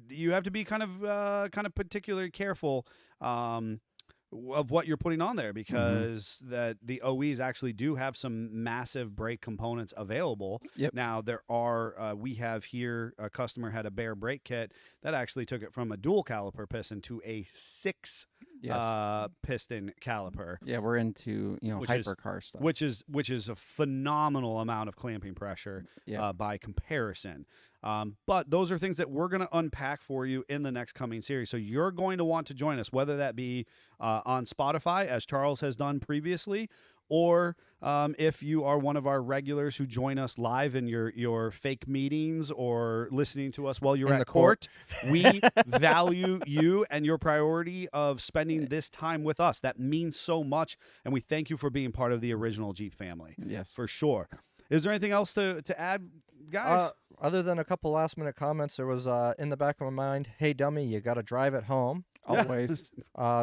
you have to be kind of particularly careful of what you're putting on there, because that the OEs actually do have some massive brake components available. Yep. Now there are we have here a customer had a Bear brake kit that actually took it from a dual caliper piston to a 6 Yes. piston caliper, Yeah, we're into which is- hypercar stuff. which is a phenomenal amount of clamping pressure Yeah. by comparison. But those are things that we're going to unpack for you in the next coming series. So you're going to want to join us, whether that be on Spotify, as Charles has done previously, or if you are one of our regulars who join us live in your fake meetings or listening to us while you're In at the court. We value you and your priority of spending this time with us. That means so much, and we thank you for being part of the original Jeep family. Yes. For sure. Is there anything else to add, guys? Other than a couple last minute comments, there was in the back of my mind, "Hey dummy, you got to drive it home." Always.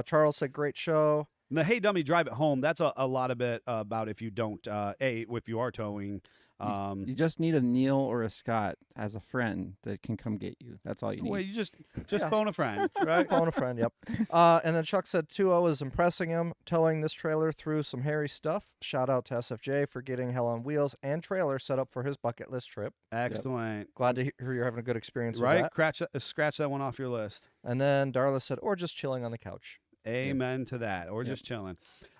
Charles said, "Great show." The Hey Dummy Drive It Home, that's a lot of it about if you don't, if you are towing. You just need a Neil or a Scott as a friend that can come get you. That's all you need. Well, you just phone a friend, right? Phone a friend, yep. And then Chuck said 2.0 is impressing him, towing this trailer through some hairy stuff. Shout out to SFJ for getting Hell on Wheels and trailer set up for his bucket list trip. Excellent. Glad to hear you're having a good experience with Right? that. Scratch that one off your list. And then Darla said, or just chilling on the couch. Amen to that, or just chilling.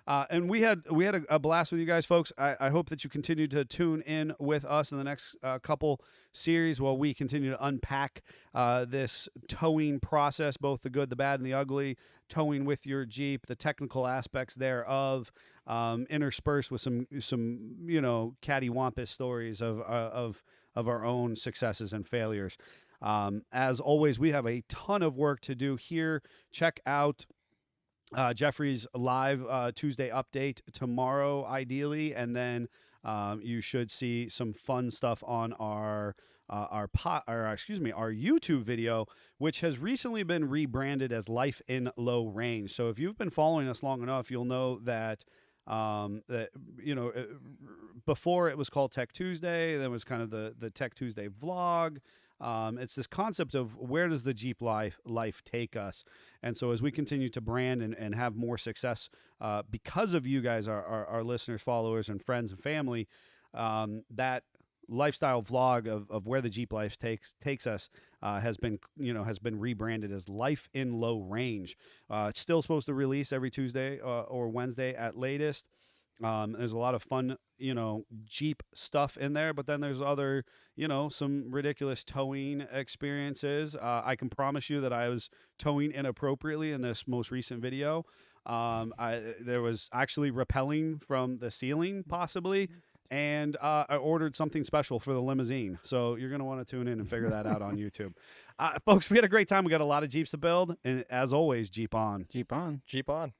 And we had a blast with you guys, folks. I hope that you continue to tune in with us in the next couple series while we continue to unpack this towing process, both the good, the bad, and the ugly. Towing with your Jeep, the technical aspects thereof, interspersed with some cattywampus stories of our own successes and failures. As always, we have a ton of work to do here. Check out Jeffrey's live Tuesday update tomorrow, ideally, and then you should see some fun stuff on our YouTube video, which has recently been rebranded as Life in Low Range. So if you've been following us long enough, you'll know that before it was called Tech Tuesday, there was kind of the Tech Tuesday vlog. It's this concept of where does the Jeep life take us? And so as we continue to brand and have more success because of you guys, our listeners, followers, and friends and family, that lifestyle vlog of where the Jeep life takes us has been rebranded as Life in Low Range. It's still supposed to release every Tuesday or Wednesday at latest. There's a lot of fun, Jeep stuff in there, but then there's other, some ridiculous towing experiences. I can promise you that I was towing inappropriately in this most recent video. There was actually rappelling from the ceiling, possibly, and I ordered something special for the limousine. So you're going to want to tune in and figure that out on YouTube. Folks, we had a great time. We got a lot of Jeeps to build, and as always, Jeep on. Jeep on. Jeep on.